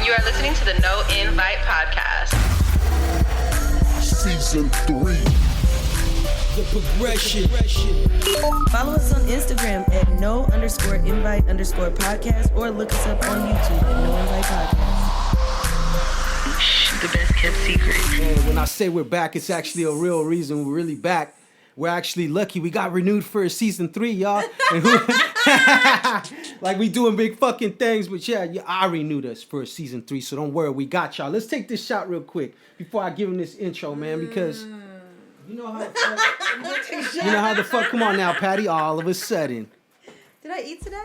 You are listening to the No Invite Podcast. Season 3. The Progression. Follow us on Instagram at no_invite_podcast or look us up on YouTube at No Invite Podcast. The best kept secret. And when I say we're back, it's actually a real reason we're really back. We're actually lucky. We got renewed for season 3, y'all. Like we doing big fucking things, but yeah, I renewed us for season 3, so don't worry, we got y'all. Let's take this shot real quick before I give him this intro, man, because you know how the fuck. Come on now, Patty. All of a sudden. Did I eat today?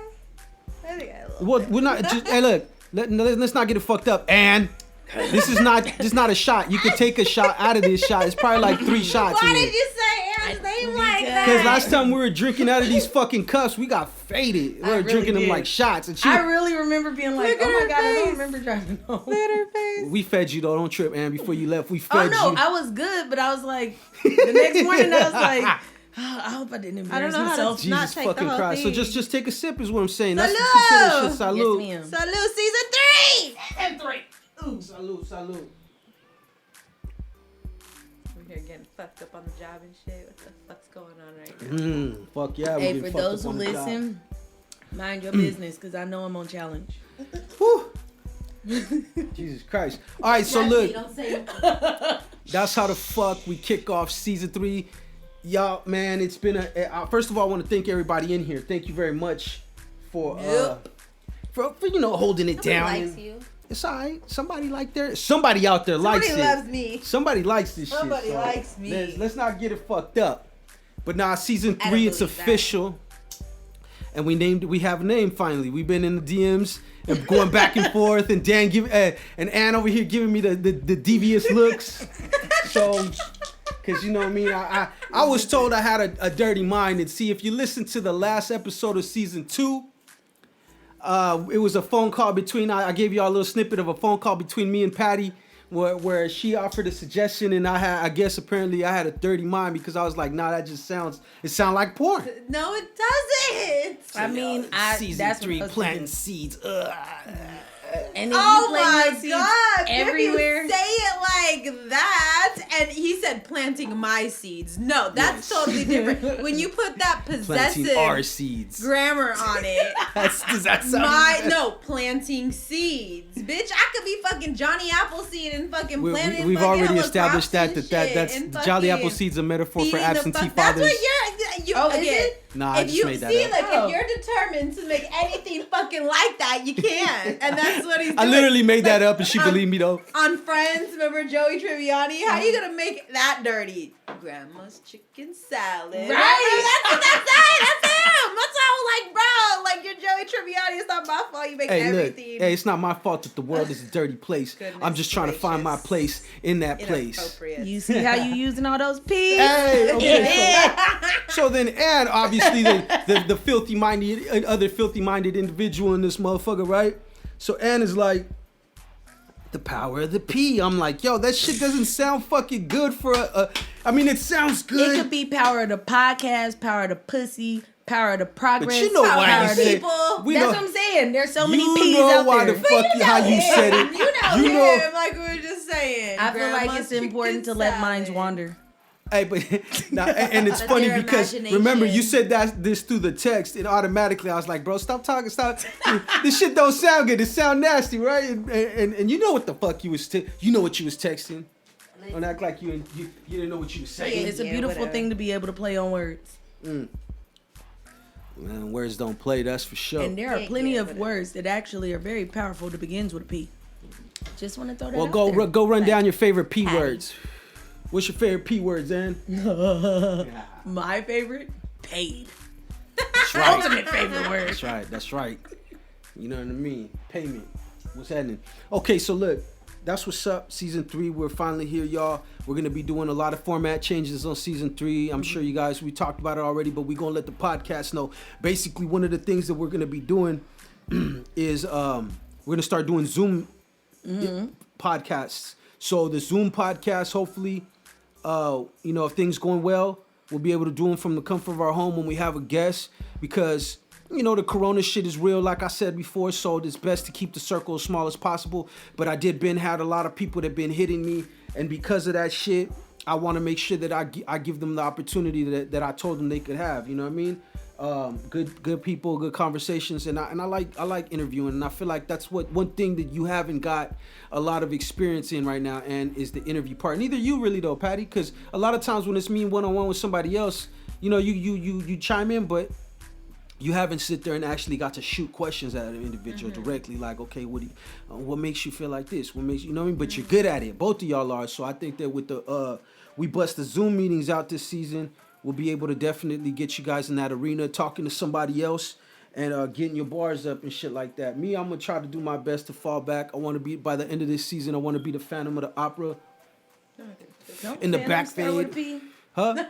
I think I did. Well, we're not. Just, hey, look. Let's not get it fucked up. And this is not a shot. You could take a shot out of this shot. It's probably like 3 shots. Why did you say Aaron's name like that? Because last time we were drinking out of these fucking cups, we got faded. We were drinking them like shots. And I really remember being like, oh my God, I don't remember driving home. Look at her face. We fed you though. Don't trip, Ann. Before you left, we fed you. Oh no, I was good, but I was like, the next morning I was like, I hope I didn't embarrass myself. Not Jesus take the fucking whole Christ. thing. So just take a sip is what I'm saying. Salud! That's the salute. Yes, ma'am. Salute season 3! Ooh, salute. We're here getting fucked up on the job and shit. What the fuck's going on right now? Fuck yeah. we Hey, get for fucked those up who on the job. listen, mind your business, because I know I'm on challenge. Whew. Jesus Christ. All right, so look. That's how the fuck we kick off season 3. Y'all, man, it's been first of all, I want to thank everybody in here. Thank you very much for for holding it down. Likes you. It's all right. Somebody out there likes it. Somebody loves me. Somebody likes this Somebody shit. likes me. Let's not get it fucked up. But now season 3, it's believe that. official. And we have a name finally. We've been in the DMs and going back and forth, and Dan and Ann over here giving me the devious looks. So, because you know what I mean, I was told I had a dirty mind, and see, if you listen to the last episode of season 2, it was a phone call between. I gave y'all a little snippet of a phone call between me and Patty, where she offered a suggestion, and I guess apparently I had a dirty mind because I was like, nah, that just sounds like porn. No, it doesn't. I mean, Season that's 3, what planting seeds. And if Oh you plant my seeds God! everywhere. If you say it like that, and he said planting my seeds. No, that's totally different. When you put that Planting our possessive seeds. grammar on it, Does that sound? planting seeds, bitch. I could be fucking Johnny Appleseed and fucking planting. We've fucking already hella established crops that's and Jolly fucking Appleseed's a metaphor for feeding the absentee fuck- That's fathers. what you Oh, is again. it? Nah, I If just you made that see, up. like, Oh. if you're determined to make anything fucking like that, you can, and that's what he's doing. I literally made that up, and she on- believed me though. On Friends, remember Joey Tribbiani? How you gonna make that dirty? Grandma's chicken salad. Right. That's what that's him. That's how, like, bro, like, you're Joey Tribbiani. It's not my fault. You make Hey, look. everything. Hey, it's not my fault that the world is a dirty place. Goodness I'm just trying to find my gracious. place in that place. Inappropriate. You see how you using all those peas? Hey, okay. So then, Ann, obviously the filthy-minded, other filthy-minded individual in this motherfucker, right? So Ann is like, the power of the P. I'm like, yo, that shit doesn't sound fucking good for I mean, it sounds good. It could be power of the podcast, power of the pussy, power of the progress. But you know why power you of the said. people. We That's know, what I'm saying. There's so many you peas know out why there. the fuck how you said it. You know him, like we were just saying. I feel like Grandma's it's important to chicken let salad. minds wander. Hey, but now, and it's Let funny their because imagination. remember you said this through the text, and automatically I was like, bro, stop talking, stop. This shit don't sound good. It sound nasty, right? And you know what the fuck you was you know what you was texting. Don't act like you didn't know what you was saying. It's a Yeah, beautiful whatever. thing to be able to play on words. Man, words don't play, that's for sure. And there are Yeah, plenty yeah, of whatever. words that actually are very powerful that begins with a P. Just want to throw that Well, out go there. go run down your favorite P Patty. words. What's your favorite P words, Ann? My favorite, paid. That's right. Ultimate favorite word. That's right. You know what I mean? Payment. What's happening? Okay, so look, that's what's up. Season 3, we're finally here, y'all. We're gonna be doing a lot of format changes on season 3. I'm sure you guys, we talked about it already, but we're gonna let the podcast know. Basically, one of the things that we're gonna be doing is we're gonna start doing Zoom podcasts. So the Zoom podcast, hopefully, if things going well, we'll be able to do them from the comfort of our home when we have a guest, because you know, the corona shit is real, like I said before, so it's best to keep the circle as small as possible. But I had a lot of people that been hitting me, and because of that shit, I want to make sure that I give them the opportunity that I told them they could have. You know what I mean? Good people, good conversations, and I like interviewing, and I feel like that's one thing that you haven't got a lot of experience in right now, and is the interview part. Neither you really though, Patty, because a lot of times when it's me one-on-one with somebody else, you know, you chime in, but you haven't sit there and actually got to shoot questions at an individual directly, like, okay, what makes you feel like this? What makes you know what I mean? But you're good at it. Both of y'all are. So I think that with the we bust the Zoom meetings out this season, we'll be able to definitely get you guys in that arena, talking to somebody else, and getting your bars up and shit like that. Me, I'm gonna try to do my best to fall back. I want to be, by the end of this season, I want to be the Phantom of the Opera. Don't In the Phantom back start with a fade. P? Huh?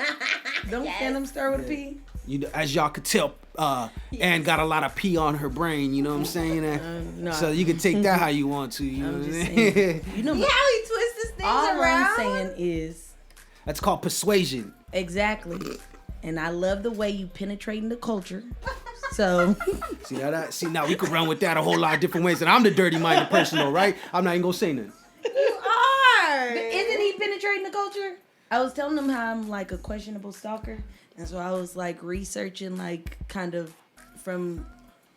Don't Phantom start with a P? You know, as y'all could tell, Ann got a lot of pee on her brain. You know what I'm saying? No. So you can take that how you want to. You know what I'm just saying? saying. You know, See how he twists his things all around? I'm saying is That's called persuasion. exactly. And I love the way you penetrating the culture. So See now we could run with that a whole lot of different ways. And I'm the dirty-minded person, though, right? I'm not even gonna say nothing. You are. isn't he penetrating the culture? I was telling him how I'm like a questionable stalker. And so I was like researching like kind of from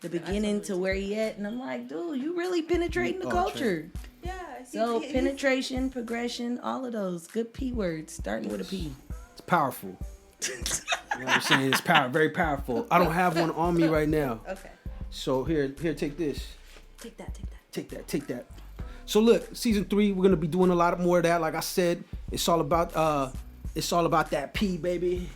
the beginning to where he at. And I'm like, dude, you really penetrating the culture. Yeah. So penetration, progression, all of those good P words starting with a P. It's powerful. You know what I'm saying? It's very powerful. I don't have one on me right now. Okay. So here, take this. Take that. Take that. So look, season 3, we're gonna be doing a lot more of that. Like I said, it's all about that P, baby.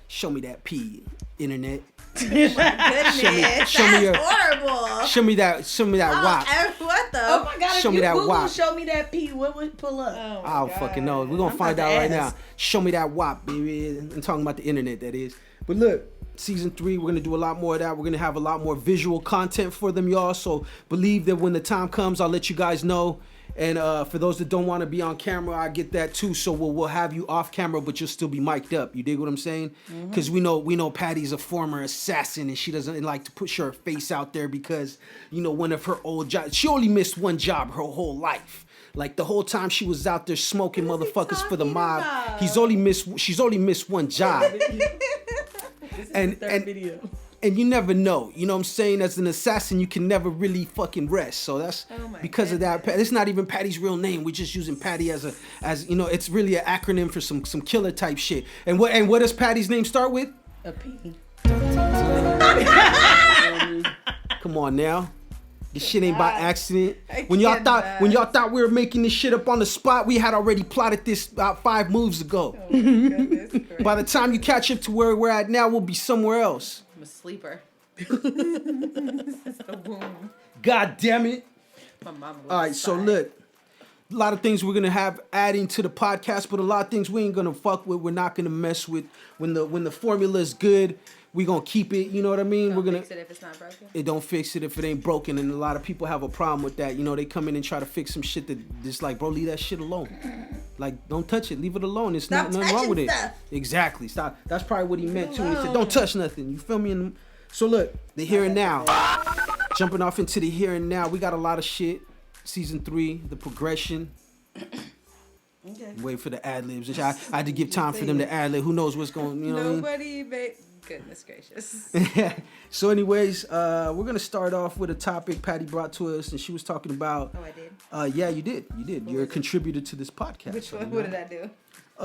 Show me that P, internet. Goodness, show me your- horrible. Show me that WAP. What the? Oh my God, Show if me you that Google WAP. show me that P, what would pull up? I don't fucking know. We're gonna I'm find about out to right now. ask. Show me that WAP, baby. I'm talking about the internet, that is. But look, season 3, we're gonna do a lot more of that. We're gonna have a lot more visual content for them, y'all. So believe that when the time comes, I'll let you guys know. And for those that don't want to be on camera, I get that too. So we'll have you off camera, but you'll still be mic'd up. You dig what I'm saying? Because we know Patty's a former assassin, and she doesn't like to push her face out there because, you know, one of her old jobs. She only missed one job her whole life. Like the whole time she was out there smoking motherfuckers for the mob. about? She's only missed one job. and Video. and you never know. You know what I'm saying? As an assassin, you can never really fucking rest. So that's because of that. It's not even Patty's real name. We're just using Patty as you know, it's really an acronym for some killer type shit. And what does Patty's name start with? A P. Come on now. This shit ain't by accident. I When y'all cannot. thought we were making this shit up on the spot, we had already plotted this about 5 moves ago. By the time you catch up to where we're at now, we'll be somewhere else. I'm a sleeper. This is the womb. God damn it. My mama was All right, so fine. look, a lot of things we're gonna have adding to the podcast, but a lot of things we ain't gonna fuck with. We're not gonna mess with. When the formula is good, we gonna keep it. You know what I mean? Don't We're gonna. fix it if it's not broken. It don't fix it if it ain't broken, and a lot of people have a problem with that. You know, they come in and try to fix some shit that just like, bro, leave that shit alone. Like, don't touch it, leave it alone. It's Stop nothing wrong with it. touching stuff. Exactly, stop. That's probably what he meant too. He said, alone. don't touch nothing. You feel me? So look, the here and now. Jumping off into the here and now, we got a lot of shit. Season 3, the progression. Okay. Wait for the ad libs. I had to give time for them to ad lib. Who knows what's going? You know what I mean? Nobody made. Goodness gracious. So anyways, we're going to start off with a topic Patty brought to us, and she was talking about... Oh, I did? Yeah, you did. You're a contributor to this podcast. Which so, one? you What know. did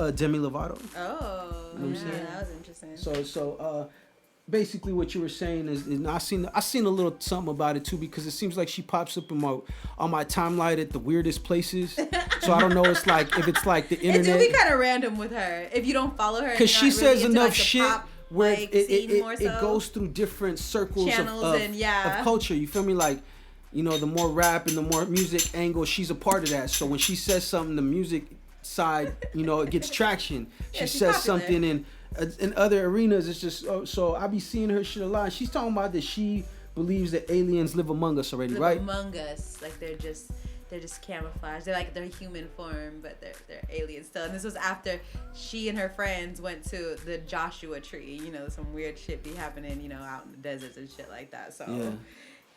I do? Demi Lovato. Oh, You know what I'm yeah, saying? that was interesting. So basically what you were saying is I seen a little something about it too, because it seems like she pops up on my timeline at the weirdest places. So I don't know, if it's like the It do be internet. kind of random with her if you don't follow her. Because she says enough shit where like, it goes through different circles Channels of and, yeah. of culture. You feel me? Like, you know, the more rap and the more music angle, she's a part of that. So when she says something, the music side, you know, it gets traction. She she's says popular. something in other arenas. It's just so I be seeing her shit a lot. She's talking about that she believes that aliens live among us already, Live right? among us, like they're just they're just camouflage. They're human form, but they're aliens still. And this was after she and her friends went to the Joshua Tree. You know, some weird shit be happening, you know, out in the deserts and shit like that. So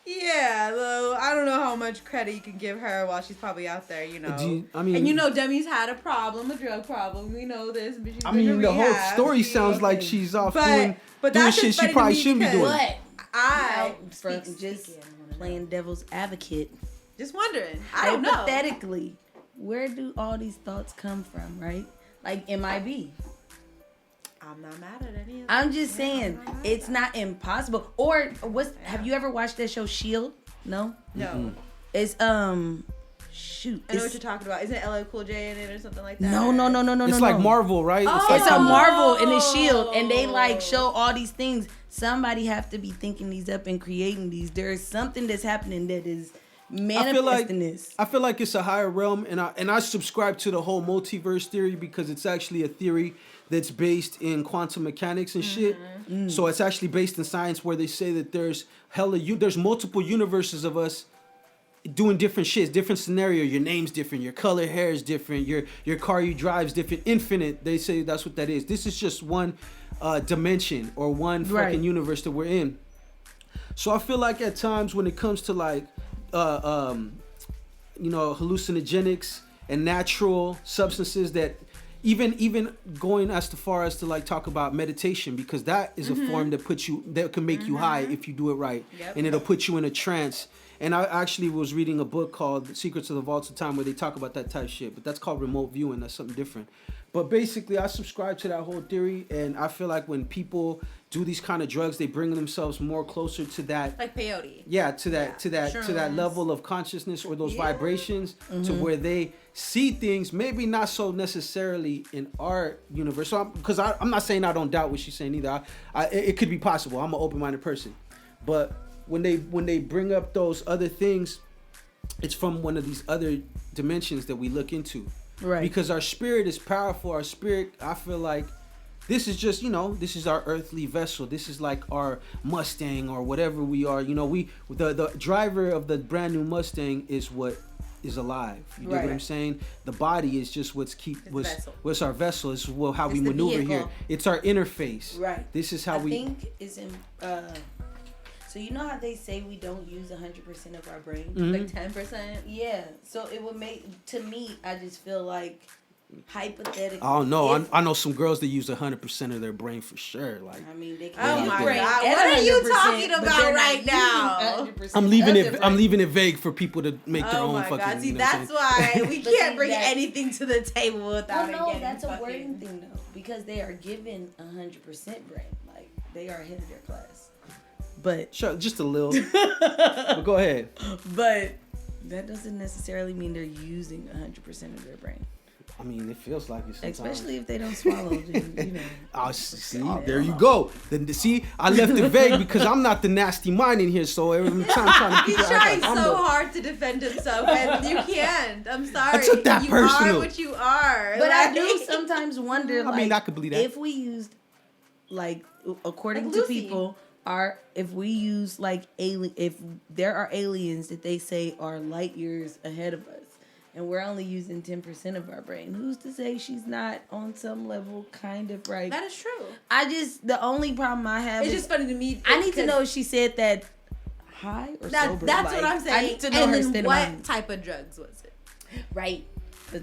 yeah, though I don't know how much credit you can give her while she's probably out there, you know. And you know, Demi's had a drug problem. We know this. But she's been to the whole rehab. story sounds like she's off doing that's shit just she funny to probably me shouldn't be doing. because Just playing devil's advocate. Just wondering. I don't know. Hypothetically, where do all these thoughts come from, right? Like MIB. I'm not mad at any of them. I'm just saying, it's not impossible. Or have you ever watched that show Shield? No? No. Mm-hmm. It's shoot. I know what you're talking about. Isn't LL Cool J in it or something like that? No. It's like Marvel, right? It's a Marvel and a Shield, and they like show all these things. Somebody have to be thinking these up and creating these. There's something that's happening that is manifesting this. I feel like it's a higher realm, and I subscribe to the whole multiverse theory because it's actually a theory that's based in quantum mechanics and shit. So it's actually based in science, where they say that there's there's multiple universes of us doing different shit, different scenario. Your name's different, your color hair is different, your car you drive is different. Infinite, they say that's what that is. This is just one dimension or one fucking universe that we're in. So I feel like at times when it comes to like hallucinogenics and natural substances, that even going as far as to like talk about meditation, because that is a form that can make you high if you do it right. And it'll put you in a trance. And I actually was reading a book called Secrets of the Vaults of Time where they talk about that type of shit, but that's called remote viewing. That's something different. But basically, I subscribe to that whole theory, and I feel like when people do these kind of drugs, they bring themselves more closer to that, like peyote. Yeah, to that level of consciousness or those vibrations, to where they see things maybe not so necessarily in our universe. So because I'm not saying I don't doubt what she's saying either. It could be possible. I'm an open-minded person, but when they bring up those other things, it's from one of these other dimensions that we look into. Right. Because our spirit is powerful. Our spirit, I feel like, this is just, this is our earthly vessel. This is like our Mustang or whatever we are. The driver of the brand new Mustang is what is alive. You get what I'm saying? The body is just what's our vessel. It's how we maneuver here. It's our interface. Right. This is how I think is in. So you know how they say we don't use 100% of our brain? Like 10%? Yeah. So it would make, to me, I just feel like, hypothetically. I don't know. I know some girls that use 100% of their brain for sure. Like, I mean, they can use brain. What are you talking about right now? I'm leaving it vague for people to make their own fucking. God. See, that's why we can't bring anything to the table without it getting that's a wording thing though, because they are given 100% brain. Like they are ahead of their class. But sure, just a little. But go ahead. But that doesn't necessarily mean they're using 100% of their brain. I mean, it feels like it sometimes. Especially if they don't swallow. Then, Oh, see, there you go. Then see, I left it vague because I'm not the nasty mind in here. So every time I'm trying to he's trying so hard to defend himself, and you can't. I'm sorry. I took that personal. You are what you are. But I do sometimes wonder. I mean, I could believe that. If we used, according to people. If we use if there are aliens that they say are light years ahead of us, and we're only using 10% of our brain, who's to say she's not on some level kind of right? That is true. The only problem I have it's just funny to me. I need to know if she said that high or sober. That's what I'm saying. I need to know and then what type of drugs was it? Right.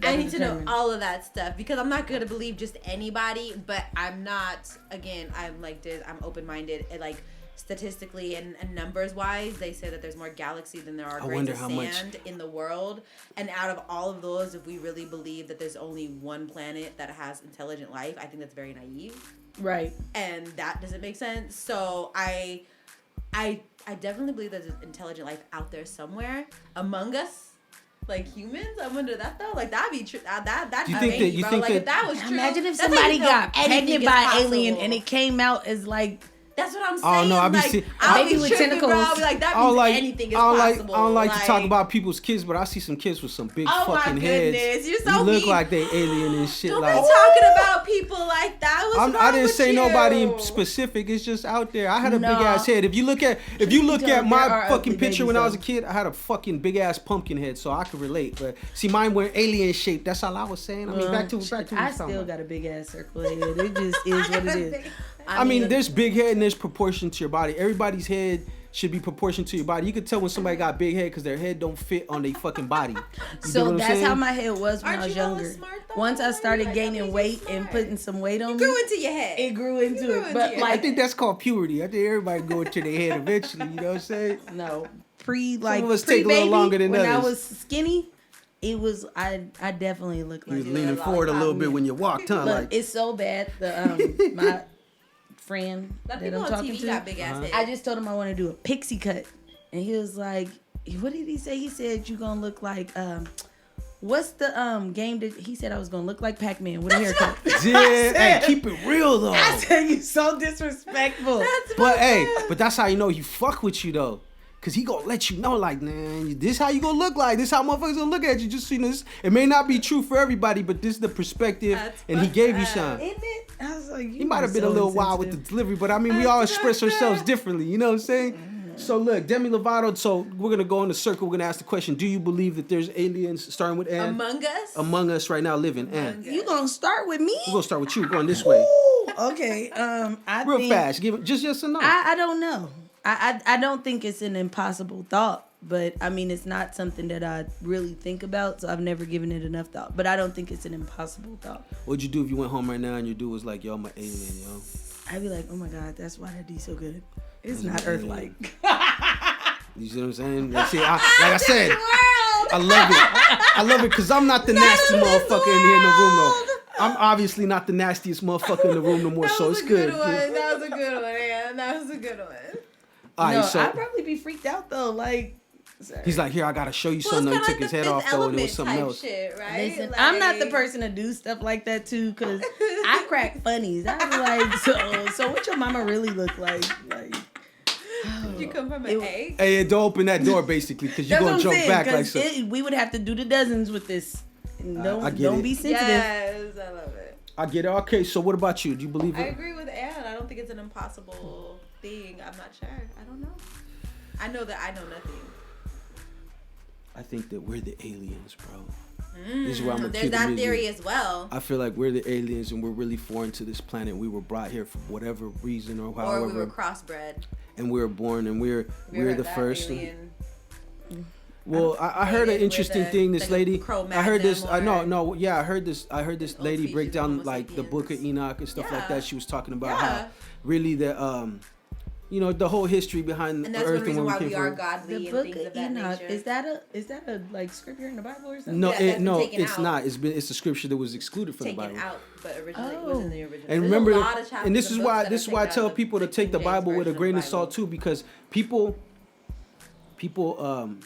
I need to know all of that stuff because I'm not gonna believe just anybody. But I'm not. Again, I'm like this. I'm open-minded. And like statistically and numbers wise, they say that there's more galaxies than there are grains of sand in the world. And out of all of those, if we really believe that there's only one planet that has intelligent life, I think that's very naive. Right. And that doesn't make sense. So I definitely believe there's intelligent life out there somewhere among us. Like humans, I wonder that though. Like that'd be true. That'd you think that if that was true. Imagine if somebody got pregnant by an alien and it came out as like That's what I'm saying. I don't know. I be like, see- I'll Baby be with tripping, bro. tentacles. I'll be like, that I don't means like anything is I don't possible. I don't like to talk about people's kids, but I see some kids with some big Oh my fucking goodness, heads. you're so you look mean. like they alien and shit. Don't like be talking about people like that. What's wrong I didn't with say you? nobody in specific. It's just out there. I had a No. big ass head. If you look at There my are fucking ugly picture babies, when I was a though. kid, I had a fucking big ass pumpkin head, so I could relate. But see, mine were alien shaped. That's all I was saying. I mean, back to what I we was talking still about. got a big ass circle head. It just is what it is. I mean, there's big head and there's proportion to your body. Everybody's head should be proportioned to your body. You could tell when somebody got big head because their head don't fit on their fucking body. You get So what I'm that's saying? how my head was when Aren't I was you hella younger. smart, though? Once I You're started like, gaining that means weight you're and smart. putting some weight on You me, grew into your head. it grew into grew it. into But your I like, think that's called puberty. I think everybody go into their head eventually. You know what I'm saying? no, like of us take a little pre-baby, longer than when I others. was skinny, it was I definitely looked You like was it. leaning forward a little bit when you walked, huh? Look, Like, it's so bad. The my friend A lot of that people I'm on talking TV to, got big ass heads. I just told him I want to do a pixie cut, and he was like, "What did he say?" He said, "You gonna look like what's the game that he said I was gonna look like Pac-Man with a haircut." yeah, hey, keep it real though. I said, "You so disrespectful." But hey, but that's how you know he fuck with you though. Cause he gonna let you know, like, man, this how you gonna look like. This how motherfuckers gonna look at you. Just so you know, this, it may not be true for everybody, but this is the perspective, That's and he fucked gave you up. some. Isn't it? I was like, He might have been a little wild with the delivery, but I mean, we all express ourselves differently. You know what I'm saying? So look, Demi Lovato. So we're gonna go in a circle. We're gonna ask the question: do you believe that there's aliens, starting with Ann, Among us right now living? Ann, You gonna start with me? we're gonna start with you. Going this way, Ooh, okay. I real think, fast. Give it just yes or no. I don't know. I don't think it's an impossible thought, but I mean it's not something that I really think about, so I've never given it enough thought. But I don't think it's an impossible thought. What'd you do if you went home right now and your dude was like, "Yo, I'm an alien, yo"? I'd be like, oh my god, that's why that D so good. It's That's not an Earth-like. You see what I'm saying? Like I said, I love it. I love it because I'm not the nasty motherfucker in here in the room though. I'm obviously not the nastiest motherfucker in the room no more, so it's good. That was a good one, man. That was a good one. All right, No, so I'd probably be freaked out though. Like, sorry. he's like, here, I gotta show you Well, something. it's He kinda took his like head the off Fifth though, and it was Element something type else. shit, right? Listen, Like, I'm not the person to do stuff like that too, cause I crack funnies. I be like, so what your mama really look like? Like, You come from an egg. Hey, don't open that door basically, because you're that's what gonna I'm jump saying. back like 'Cause so. we would have to do the dozens with this. Don't I get don't it. be sensitive. Yes, I love it. I get it. Okay, so what about you? Do you believe I it? agree with Ann. I don't think it's an impossible thing. I'm not sure. I don't know. I know that I know nothing. I think that we're the aliens, bro. This is where I'm gonna There's keep it that music. theory as well. I feel like we're the aliens and we're really foreign to this planet. We were brought here for whatever reason or Or however, we were crossbred. and we were born and we're the that first. alien. Well, I heard an With interesting the- thing. This like lady, Cro-Magnon I heard this. I or- no, yeah, I heard this old lady break species of down Homo like the Book of sapiens. Enoch and stuff like Yeah. that. She was talking about Yeah. how really the the whole history behind And the that's Earth one reason and where why we we came are from. godly The and Book things of of that Enoch nature. is that a like scripture in the Bible or something? No, Yeah, that's been no, taken it's out. not. It's a scripture that was excluded from the Taken Bible. out, but originally it Oh. wasn't the original. And There's remember, a lot of chapters and this is and why books that are I taken tell out of people to the take the King James Bible with a version grain of the salt Bible. too, because people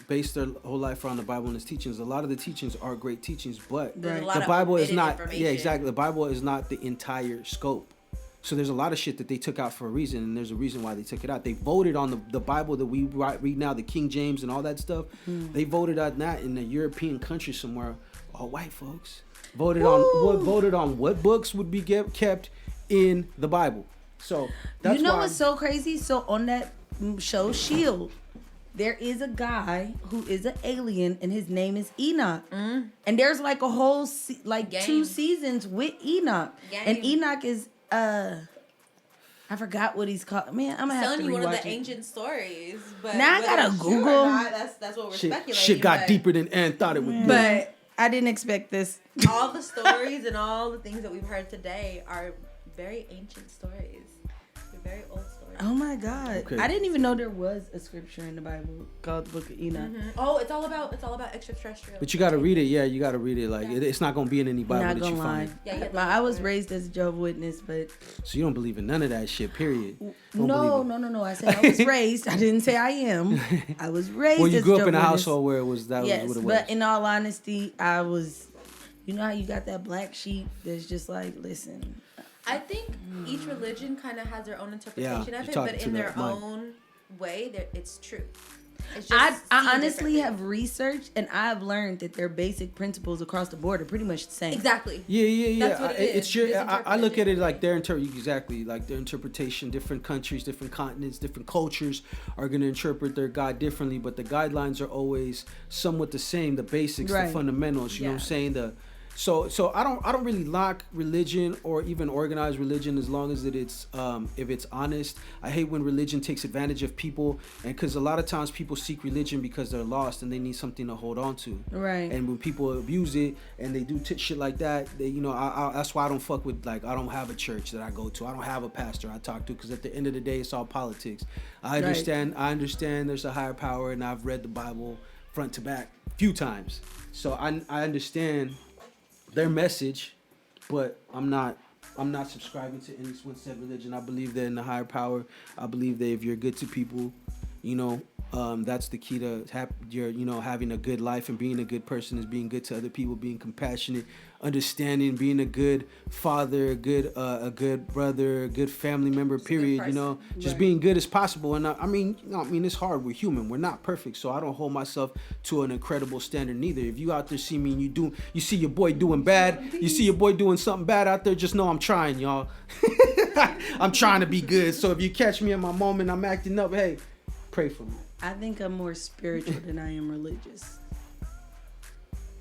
base their whole life around the Bible and its teachings. A lot of the teachings are great teachings, but There's a the lot of Bible is omitted not. information. Yeah, exactly. The Bible is not the entire scope. So there's a lot of shit that they took out for a reason, and there's a reason why they took it out. They voted on the Bible that we read now, the King James and all that stuff. They voted on that in a European country somewhere. All white folks voted on what books would be kept in the Bible. So that's You know why. what's so crazy? So on that show Shield, there is a guy who is an alien, and his name is Enoch. And there's like a whole 2 Game. seasons with Enoch, and Game. Enoch is I forgot what he's called. Man, I'm gonna have telling to you one of rewatch the it. ancient stories, but Now I whether gotta it's true or Google. not, that's what we're speculating. shit got but, deeper than Ann thought it would be. But I didn't expect this. all the stories and all the things that we've heard today are very ancient stories. They're very old stories. Oh my God! Okay. I didn't even know there was a scripture in the Bible called the Book of Enoch. Oh, it's all about extraterrestrial. But you gotta read it. Yeah, you gotta read it. Like it's not gonna be in any Bible Not that gonna you lie. find. Yeah, you have to I look was for it. raised as a Jehovah's Witness, but So you don't believe in none of that shit. Period. Don't no. I said I was raised. I didn't say I am. I was raised. Well, you as grew up in a Jehovah's household where it was that Yes, was what it was. but in all honesty, I was. You know how you got that black sheep that's just like, listen, I think each religion kind of has their own interpretation Yeah, of you're it, but talking in to their the mind. own way, it's true. It's I seen honestly differently. have researched and I've learned that their basic principles across the board are pretty much the same. Exactly. Yeah. That's what it It's is. your. It's I look at it interpreted like their exactly like their interpretation. Different countries, different continents, different cultures are going to interpret their God differently, but the guidelines are always somewhat the same. The basics, Right. the fundamentals. You know what I'm Yeah. saying? So I don't really lock religion or even organized religion as long as it's if it's honest. I hate when religion takes advantage of people, and because a lot of times people seek religion because they're lost and they need something to hold on to. Right. And when people abuse it and they do shit like that, they, that's why I don't fuck with, like, I don't have a church that I go to. I don't have a pastor I talk to, because at the end of the day, it's all politics. I understand there's a higher power, and I've read the Bible front to back a few times. So I understand their message, but I'm not subscribing to any one set religion. I believe that in the higher power. I believe that if you're good to people, that's the key to having a good life, and being a good person is being good to other people, being compassionate, understanding, being a good father, a good brother, a good family member, period. Just Right. being good as possible. And I mean it's hard. We're human. We're not perfect. So I don't hold myself to an incredible standard neither. If you out there see me and you see your boy doing bad, you see your boy doing something bad out there, just know I'm trying, y'all. I'm trying to be good. So if you catch me in my moment, I'm acting up, hey, pray for me. I think I'm more spiritual than I am religious.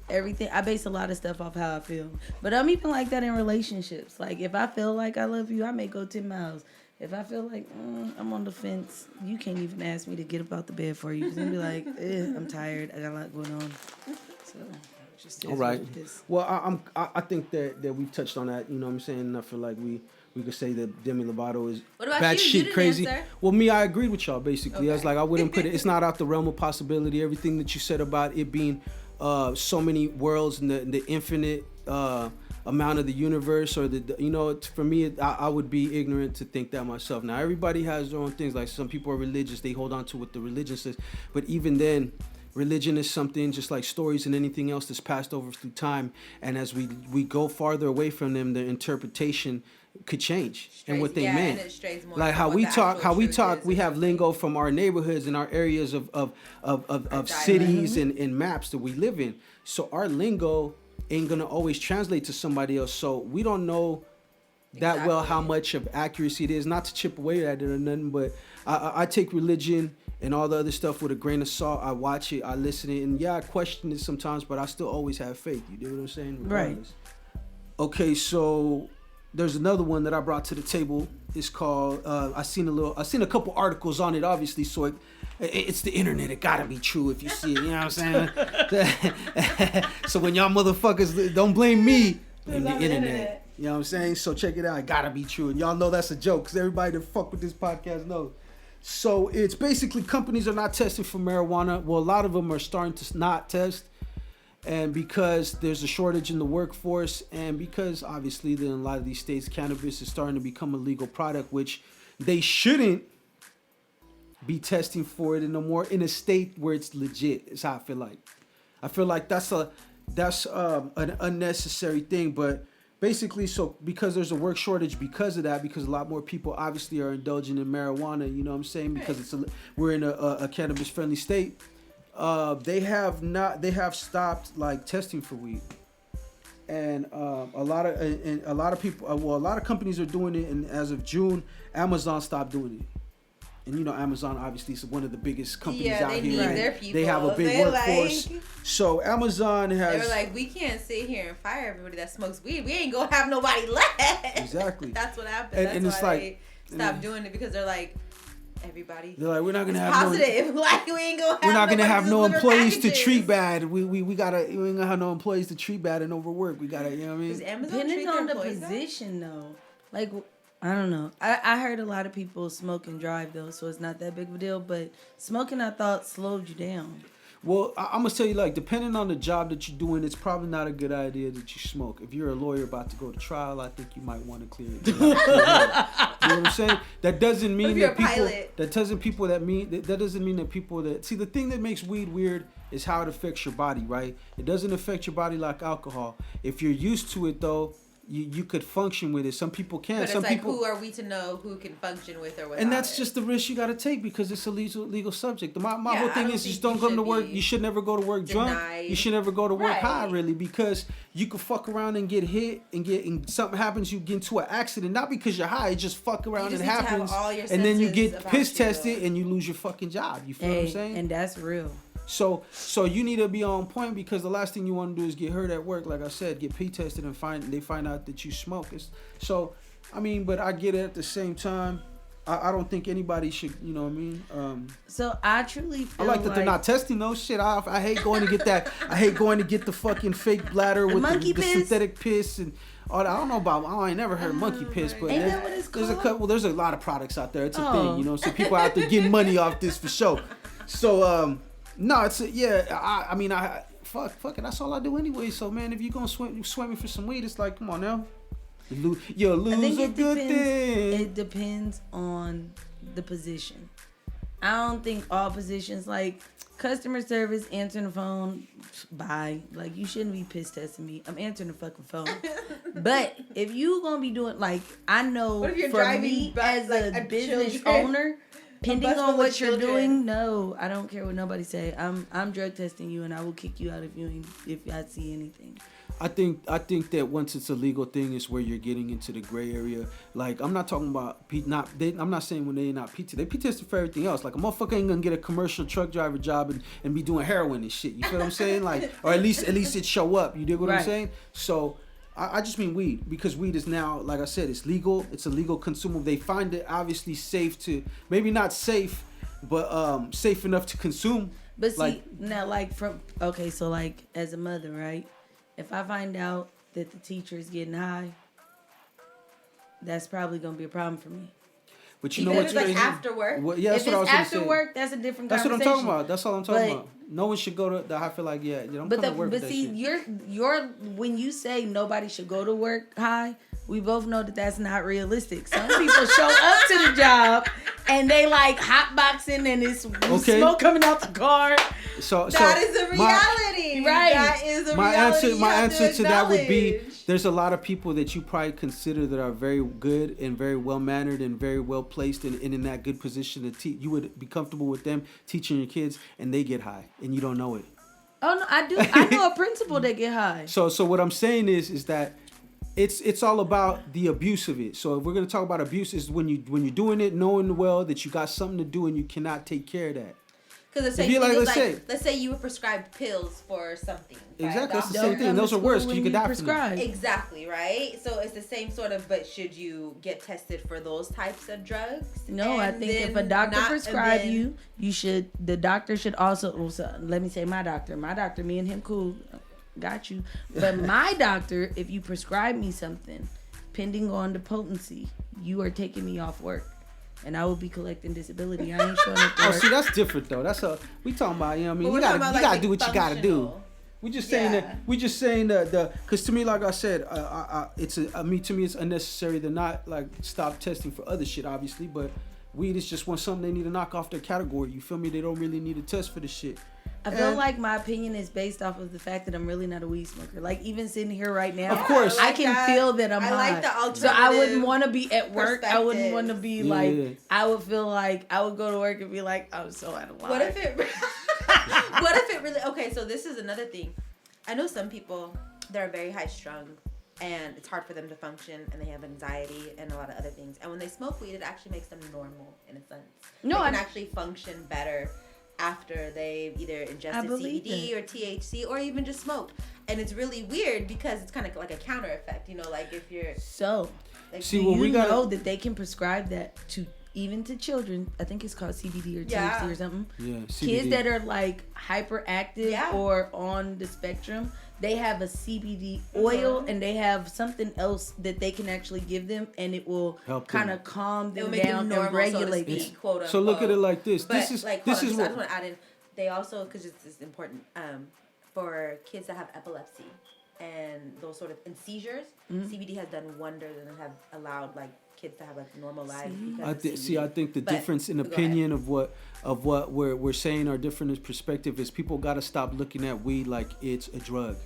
Everything, I base a lot of stuff off how I feel. But I'm even like that in relationships. Like, if I feel like I love you, I may go 10 miles. If I feel like I'm on the fence, you can't even ask me to get up out the bed for you. Because I'm be like, I'm tired. I got a lot going on. So, just All right. Well, I think that we've touched on that. You know what I'm saying? I feel like we could say that Demi Lovato is What about bad you? You shit didn't crazy. answer. Well, me, I agreed with y'all basically. I was Okay. like, I wouldn't put it. It's not out the realm of possibility. Everything that you said about it being so many worlds and the infinite amount of the universe, or for me, I would be ignorant to think that myself. Now, everybody has their own things. Like, some people are religious; they hold on to what the religion says. But even then, religion is something just like stories and anything else that's passed over through time. And as we go farther away from them, the interpretation could change and what they meant. And it strays more Like into how what we the talk, actual truth is. we have lingo from our neighborhoods and our areas of cities and maps that we live in. So our lingo ain't gonna always translate to somebody else. So we don't know that well how much of accuracy it is. Not to chip away at it or nothing, but I take religion and all the other stuff with a grain of salt. I watch it, I listen it, and I question it sometimes, but I still always have faith. You know what I'm saying? Regardless. Right. Okay, so there's another one that I brought to the table. It's called I seen a couple articles on it, obviously, so it's the internet. It gotta be true if you see it, you know what I'm saying? So when y'all motherfuckers, don't blame me, blame the internet. You know what I'm saying? So check it out. It gotta be true. And y'all know that's a joke, because everybody that fuck with this podcast knows. So it's basically companies are not testing for marijuana. Well, a lot of them are starting to not test. And because there's a shortage in the workforce, and because obviously in a lot of these states, cannabis is starting to become a legal product, which they shouldn't be testing for it no more in a state where it's legit. Is how I feel like. I feel like that's an unnecessary thing, but basically, so because there's a work shortage because of that, because a lot more people obviously are indulging in marijuana, you know what I'm saying? Because we're in a cannabis friendly state. They have stopped like testing for weed, and a lot of people, a lot of companies are doing it. And as of June, Amazon stopped doing it. And Amazon obviously is one of the biggest companies out they here. need their people. They have a big workforce. So Amazon has. They were like, we can't sit here and fire everybody that smokes weed. We ain't gonna have nobody left. Exactly. That's what happened. And That's it's why like, they stopped doing it, because they're like, everybody. They're like, we're not gonna have positive. Like, we ain't gonna have. We're not gonna have no employees packages. to treat bad. We ain't gonna have no employees to treat bad and overwork. We gotta, you know what I mean? Does Amazon Depending treat on the their employees position, though. Like, I don't know. I heard a lot of people smoke and drive, though, so it's not that big of a deal. But smoking, I thought, slowed you down. Well, I'm gonna tell you, like, depending on the job that you're doing, it's probably not a good idea that you smoke. If you're a lawyer about to go to trial, I think you might want to clear it. You know what I'm saying? That doesn't mean that people. That doesn't mean that people that see, the thing that makes weed weird is how it affects your body, right? It doesn't affect your body like alcohol. If you're used to it, though, you could function with it. Some people can't. But it's Some like, people. who are we to know who can function with or without? And that's it? just the risk you got to take because it's a legal subject. My whole I thing don't is just think don't you come to should work. be You should never go to work drunk. denied. You should never go to work Right. high, really, because you could fuck around and get hit and something happens. You get into an accident, not because you're high. It just fuck around You and just need to have happens, all your and then you senses get about piss you. tested and you lose your fucking job. You feel what I'm saying? And that's real. So you need to be on point because the last thing you want to do is get hurt at work. Like I said, get pee tested and they find out that you smoke. But I get it at the same time. I don't think anybody should, you know what I mean? So I truly feel I like that they're not testing those shit. I hate going to get that. I hate going to get the fucking fake bladder with monkey the piss? synthetic piss and all that. I don't know about. I ain't never heard monkey piss, but Ain't that what it's there's a called? couple. There's a lot of products out there. It's a Oh. thing, you know. So people out there getting money off this for sure. So no, it's fuck it. That's all I do anyway. So man, if you gonna swim me for some weed, it's like, come on now. You'll lose I think a it good depends. thing. It depends on the position. I don't think all positions, like customer service, answering the phone, bye. Like, you shouldn't be piss testing me. I'm answering the fucking phone. But if you gonna be doing, like, I know What if you're for driving me back, as like, a a business children? owner, depending bus on full of what you're children. doing, no, I don't care what nobody say. I'm drug testing you, and I will kick you out if I see anything. I think that once it's a legal thing, it's where you're getting into the gray area. Like, I'm not talking about I'm not saying when they're not PT. They PT tested for everything else. Like, a motherfucker ain't gonna get a commercial truck driver job and be doing heroin and shit. You feel what I'm saying? Like, or at least it show up. You dig what I'm Right. saying? So I just mean weed, because weed is now, like I said, it's legal. It's a legal consumable. They find it obviously safe to, maybe not safe, but safe enough to consume. But see, Like- now, so like, as a mother, right? If I find out that the teacher is getting high, that's probably going to be a problem for me. But you know Even if what's it's like crazy? after work? Well, yeah, that's If what I was it's gonna after say. work, that's a different That's what I'm conversation. talking about. That's all I'm talking But- about. No one should go to. I feel like you don't But come to work with but that see, shit. you're when you say nobody should go to work high, we both know that that's not realistic. Some people show up to the job and they like hotboxing and it's Okay. smoke coming out the car. So That is a reality. Right. That is a My reality. answer, you my have answer to that would be: acknowledge. there's a lot of people that you probably consider that are very good and very well mannered and very well placed and in that good position to teach. You would be comfortable with them teaching your kids, and they get high, and you don't know it. Oh no, I do. I know a principal that get high. So what I'm saying is that it's all about the abuse of it. So if we're gonna talk about abuse, is when you're doing it, knowing well that you got something to do and you cannot take care of that. Because If you like, let's say you were prescribed pills for something. by a Exactly, that's the doctor. same thing. Those are worse because you could die from them. prescribe. Exactly, right? So it's the same sort of, but should you get tested for those types of drugs? No, I And think if a then doctor not- prescribe and then- the doctor should also, let me say my doctor, me and him cool, got you. But my doctor, if you prescribe me something, pending on the potency, you are taking me off work. And I will be collecting disability. I ain't showing up to Oh, work. see, that's different though. We talking about, you know what I mean? But we're You talking gotta about, like, do what you gotta do. functional. We just saying Yeah. that. We just saying that because to me, like I said, to me it's unnecessary to not like stop testing for other shit, obviously. But weed is just something they need to knock off their category. You feel me? They don't really need to test for the shit. I feel And- like my opinion is based off of the fact that I'm really not a weed smoker. Like, even sitting here right now, Of course. I like can that. feel that I'm I high. like the So I wouldn't alternative want to be at work. I wouldn't want to be Yeah, like, yeah. I would feel like I would go to work and be like, I'm so out of line. What if it? What if it really? Okay, so this is another thing. I know some people that are very high strung, and it's hard for them to function, and they have anxiety and a lot of other things. And when they smoke weed, it actually makes them normal in a sense. No, they can I- actually function better after they've either I ingested believe CBD it. or THC or even just smoked. And it's really weird because it's kind of like a counter effect, you know, like if you're So, like, See, do well, we you gotta- know that they can prescribe that to even to children? I think it's called CBD or THC Yeah. or something. Yeah, Kids CBD. that are like hyperactive Yeah. or on the spectrum, they have a CBD oil Mhm. and they have something else that they can actually give them, and it will Help kind them. of calm it will them make down them normal, and regulate so to them. speak, quote unquote. So look at it like this. But This is like, this hold is on, I what. just want to add in. They also, because it's important, for kids that have epilepsy and those sort of and seizures, Mm-hmm. CBD has done wonders and have allowed like kids to have like normal lives. See? Because I of think. CBD. See, I think the But- difference in go ahead. opinion of what we're saying, our different perspective is people got to stop looking at weed like it's a drug.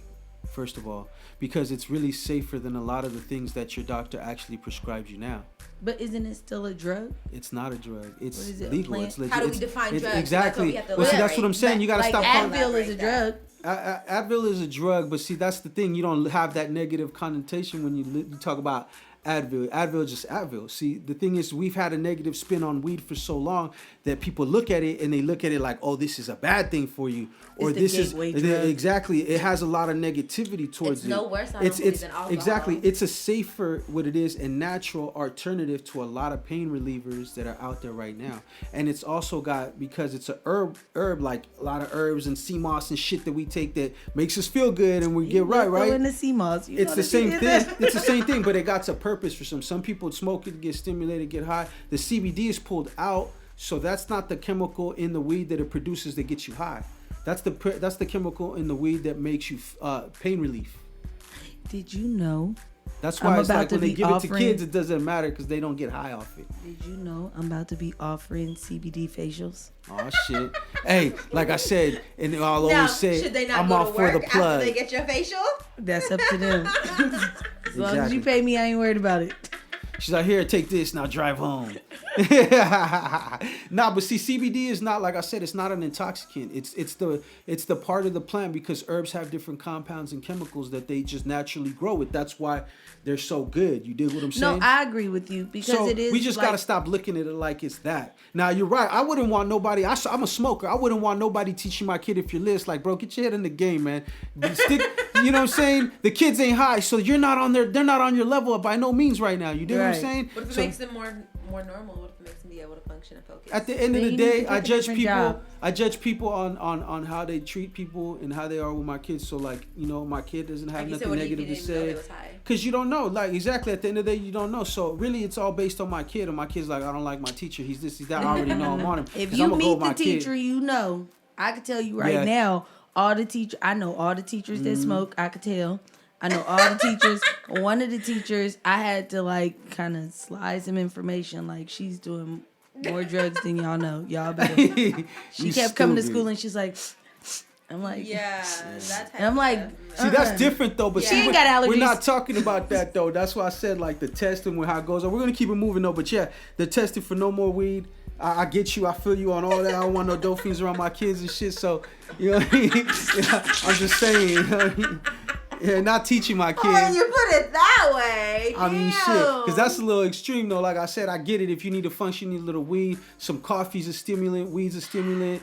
first of all, because it's really safer than a lot of the things that your doctor actually prescribes you now. But isn't it still a drug? It's not a drug. It's What is it, a legal. plant? It's legit. How do we It's- define it's- drugs? Exactly. That's what we have to Well, see, look that's at, what I'm saying. right? You got to Like stop calling Advil is a drug. Advil is a drug, but see, that's the thing. You don't have that negative connotation when you talk about Advil. Advil is just Advil. See, the thing is, we've had a negative spin on weed for so long that people look at it and they look at it like, oh, this is a bad thing for you, or It's the this is gateway drug. exactly. It has a lot of negativity towards It's it. no worse, I don't believe, than alcohol. Exactly. It's a safer, what it is, and natural alternative to a lot of pain relievers that are out there right now. And it's also got, because it's a herb like a lot of herbs and sea moss and shit that we take that makes us feel good and we get right. In the sea moss. It's the same thing. It's the same thing, but it got a purpose for some. Some people smoke it, get stimulated, get high. The CBD is pulled out, so that's not the chemical in the weed that it produces that gets you high. That's the chemical in the weed that makes you pain relief. Did you know? That's why I'm it's about like to when they be give it to offering- kids, it doesn't matter because they don't get high off it. Did you know I'm about to be offering CBD facials? Oh shit! Hey, like I said, and I'll Now, always say, should they not I'm go all to for work the plug. after they get your facial? That's up to them. As long as Exactly. you pay me, I ain't worried about it. She's like, here, take this, now drive home. Nah, but see, CBD is not, like I said, it's not an intoxicant. It's the part of the plant, because herbs have different compounds and chemicals that they just naturally grow with. That's why they're so good. You dig what I'm saying? No, I agree with you because So it is. we just like, gotta stop looking at it like it's that. Now you're right. I wouldn't want nobody. I'm a smoker. I wouldn't want nobody teaching my kid, if you're lit, like, bro, get your head in the game, man. Stick. You know what I'm saying? The kids ain't high, so you're not on their. They're not on your level by no means right now. You dig what I'm Right. saying? What if it So makes them more normal? What if it makes them be able to function and focus? at the end of They the need day, to I take a judge different people. job. I judge people on how they treat people and how they are with my kids. So like, my kid doesn't have Like you said, nothing what if you negative to didn't know say. it was high? Cause you don't know, like, exactly, at the end of the day, you don't know. So really, it's all based on my kid, and my kid's like, I don't like my teacher. He's this, he's that. I already know I'm on him. If 'Cause you I'ma go meet with the my kid. teacher, you know. I can tell you right Yeah. now, all the teacher. I know all the teachers that smoke. I could tell. I know all the teachers. One of the teachers, I had to like kind of slide some information. Like, she's doing more drugs than y'all know. Y'all better. She kept coming to school and she's like, I'm like, Yeah, that type And I'm of like, stuff. See, that's different though. But Yeah. see, She ain't we're, got we're allergies. not talking about that though. That's why I said like the testing with how it goes. We're gonna keep it moving though. But yeah, the testing for no more weed. I get you. I feel you on all that. I don't want no dope fiends around my kids and shit. So you know what I mean? Yeah, I'm just saying. You know what I mean? Yeah, not teaching my kids. Oh, you put it that way. I mean, shit, Damn. because that's a little extreme, though. Like I said, I get it. If you need to function, you need a little weed. Some coffee's a stimulant. Weed's a stimulant.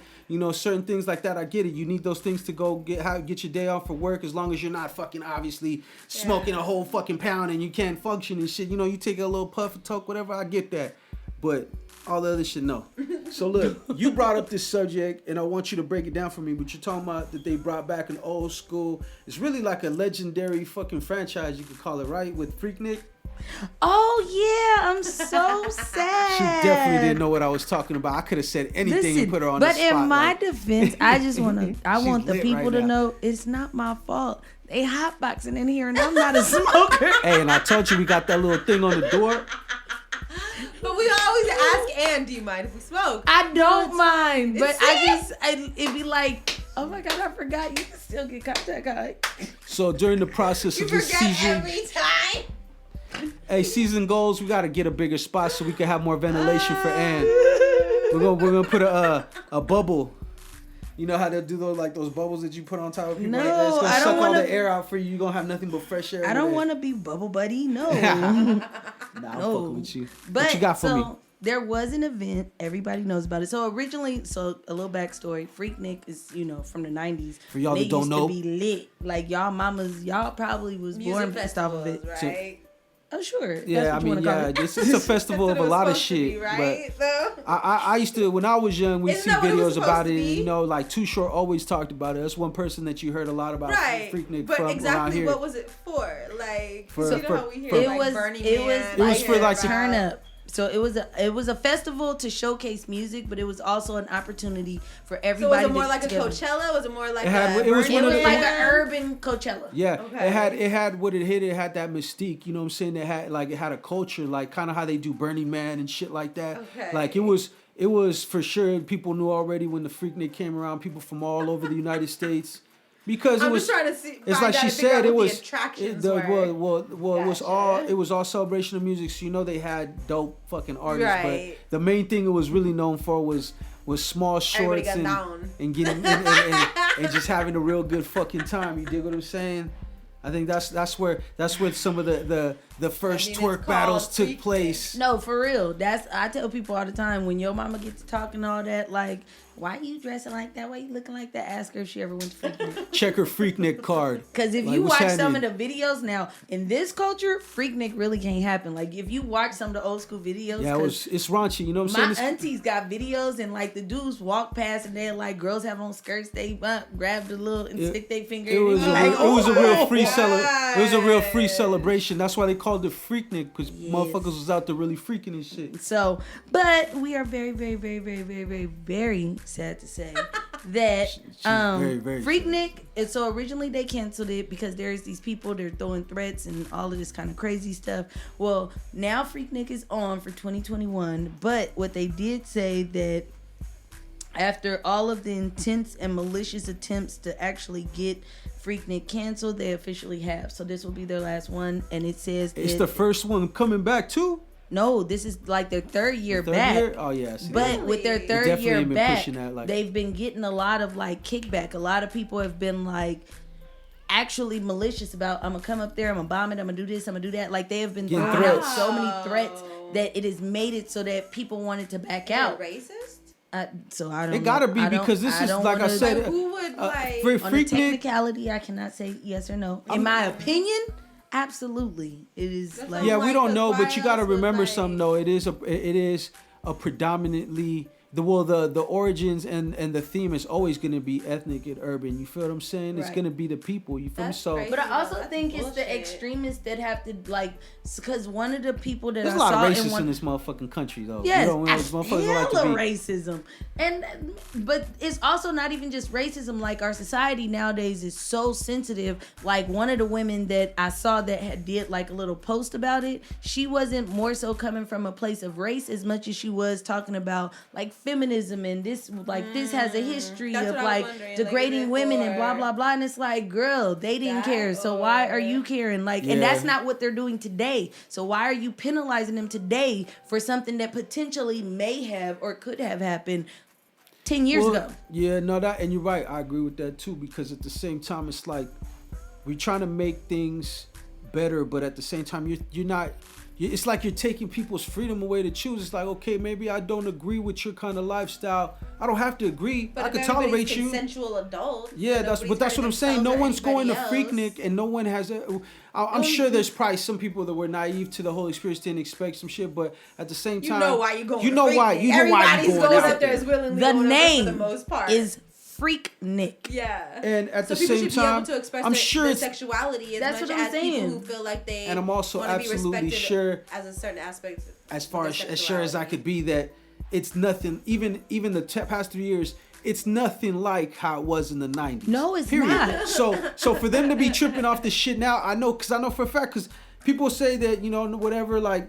Certain things like that, I get it. You need those things to go get your day off for work, as long as you're not fucking obviously smoking a whole fucking pound and you can't function and shit. You take a little puff, a toke, whatever. I get that. But all the other shit, no. So look, you brought up this subject, and I want you to break it down for me. But you're talking about that they brought back an old school. It's really like a legendary fucking franchise, you could call it, right? With Freaknik. oh yeah, I'm so sad. She definitely didn't know what I was talking about. I could have said anything and put her on but the spot. in my like- defense, I just I She's want the lit people right to now. know it's not my fault. They hotboxing in here, and I'm not a smoker. Hey, and I told you we got that little thing on the door. But we always ask Ann, do you mind if we smoke? I don't mind, but It's it'd be like, oh my god, I forgot you can still get contact high. So during the process You of this forget season, every time. hey, season goals, we got to get a bigger spot so we can have more ventilation for Ann. We're gonna put a bubble. You know how they do those bubbles that you put on top of people? No, It's gonna I don't suck all wanna- the air out for you. You're gonna have nothing but fresh air. I over don't there. want to be bubble buddy, no. Nah, I'm No. fucking with you. But What you got for so me? there was an event, everybody knows about it. So originally, a little backstory, Freaknik is, from the 90s. For y'all They that don't used know. to be lit. Like y'all mamas, y'all probably was born based off of it. right? Oh sure. That's Yeah, I what you mean, wanna call yeah, it. it's a festival of a lot of shit. right? Though? But I used to, when I was young, we'd Isn't see that what it was videos about supposed it. to be? Like Too Short always talked about it. That's one person that you heard a lot about Right, Freaknik but from around exactly here. what was it for? Like, For- so you know for- how we hear for- It like was- Burning it was- Man, It was for, like, turn up. So it was a festival to showcase music, but it was also an opportunity for So everybody. was it more to like get a together. Coachella? Was it more like It had- a it was Burning one It of was the- like Man? an urban Coachella. Yeah, Okay. it had what it hit. It had that mystique. You know what I'm saying? It had a culture, like kind of how they do Burning Man and shit like that. Okay. Like it was for sure. People knew already when the Freaknik came around. People from all over the United States. Because I'm it was. just trying to see. It's find like out she and figure out said. It what was. the attractions Well, were. it was all celebration of music. So you know they had dope fucking artists, Right. but the main thing it was really known for was small shorts Everybody got down. and getting and just having a real good fucking time. You dig what I'm saying? I think that's where some of the first it's twerk called battles took freak place. No, for real. I tell people all the time, when your mama gets to talking all that, like, why you dressing like that? Why you looking like that? Ask her if she ever went to Freaknik. Check her Freaknik card. Because if Like, you what's watch some happening? of the videos now, in this culture, Freaknik really can't happen. Like, if you watch some of the old school videos, Yeah, it's raunchy. You know what I'm my saying? aunties got videos and like the dudes walk past and they're like, girls have on skirts, they grab the little and stick their finger It in was it. a Like, real, it was a real oh free my It was a real free celebration. That's why they called it Freaknik, because Yes. motherfuckers was out there really freaking and shit. So, but we are very, very, very, very, very, very, very sad to say that very, very Freaknik. And so originally they canceled it because there's these people, they're throwing threats and all of this kind of crazy stuff. Well, now Freaknik is on for 2021, but what they did say that after all of the intense and malicious attempts to actually get Freaknik canceled, they officially have. So this will be their last one, and it says It's that, the first one coming back too. no, this is like their third year Third back. year? Oh yeah. See, But with their They third definitely year ain't been back, pushing that, like- they've been getting a lot of like kickback. A lot of people have been like actually malicious about, I'm gonna come up there, I'm gonna bomb it, I'm gonna do this, I'm gonna do that. Like they have been Getting throwing out threats. so many threats that it has made it so that people wanted to back out. Racist? So I don't. It gotta know. be, I don't- because this I is, don't like I wanna- said, Like, who would like? for on the Freaknik. technicality, I cannot say yes or no. In my opinion, absolutely, it is That's like. Yeah, Like, we don't 'cause know, why but you got to else would, remember like- something though. It is a predominantly the origins and the theme is always going to be ethnic and urban. You feel what I'm saying? It's Right. going to be the people. You feel me? That's So crazy. But I also That's think it's the bullshit. extremists that have to like, because one of the people that there's I a lot saw of in racists one, in this motherfucking country though. yes, You know, motherfuckers like to hella be. racism, and but it's also not even just racism. Like our society nowadays is so sensitive. Like one of the women that I saw that did like a little post about it, she wasn't more so coming from a place of race as much as she was talking about like feminism and this like this has a history That's of what I was like wondering, like, degrading is it women and for blah blah blah. And it's like, girl, they didn't that care, so why are or- you caring? Like, Yeah. and that's not what they're doing today. So why are you penalizing them today for something that potentially may have or could have happened 10 years Well, ago? Yeah, no, that, and you're right. I agree with that too, because at the same time, it's like we're trying to make things better, but at the same time, you're not. It's like you're taking people's freedom away to choose. It's like, okay, maybe I don't agree with your kind of lifestyle. I don't have to agree. But I if can everybody's tolerate you. Consensual adult. Yeah, then that's nobody's what I'm hurting saying. No themselves or one's going to anybody else. Freaknik, and no one has a. I'm sure there's probably some people that were naive to the whole experience, didn't expect some shit, but at the same You time, know why you going. You to know Freaknik. why. You know why Everybody's you going going out up there there. is willingly The going name up for the most part. is Freaknik. Yeah. And at So the people same should be time, able to express I'm their, sure their it's. sexuality as That's much what I'm as saying. people who feel like they And I'm also wanna be absolutely respected sure, as a certain aspect. as far of their as sure as I sexuality. could be, that it's nothing. Even the past 3 years, it's nothing like how it was in the 90s. No, it's Period. not. So for them to be tripping off this shit now, I know for a fact, because people say that, you know, whatever, like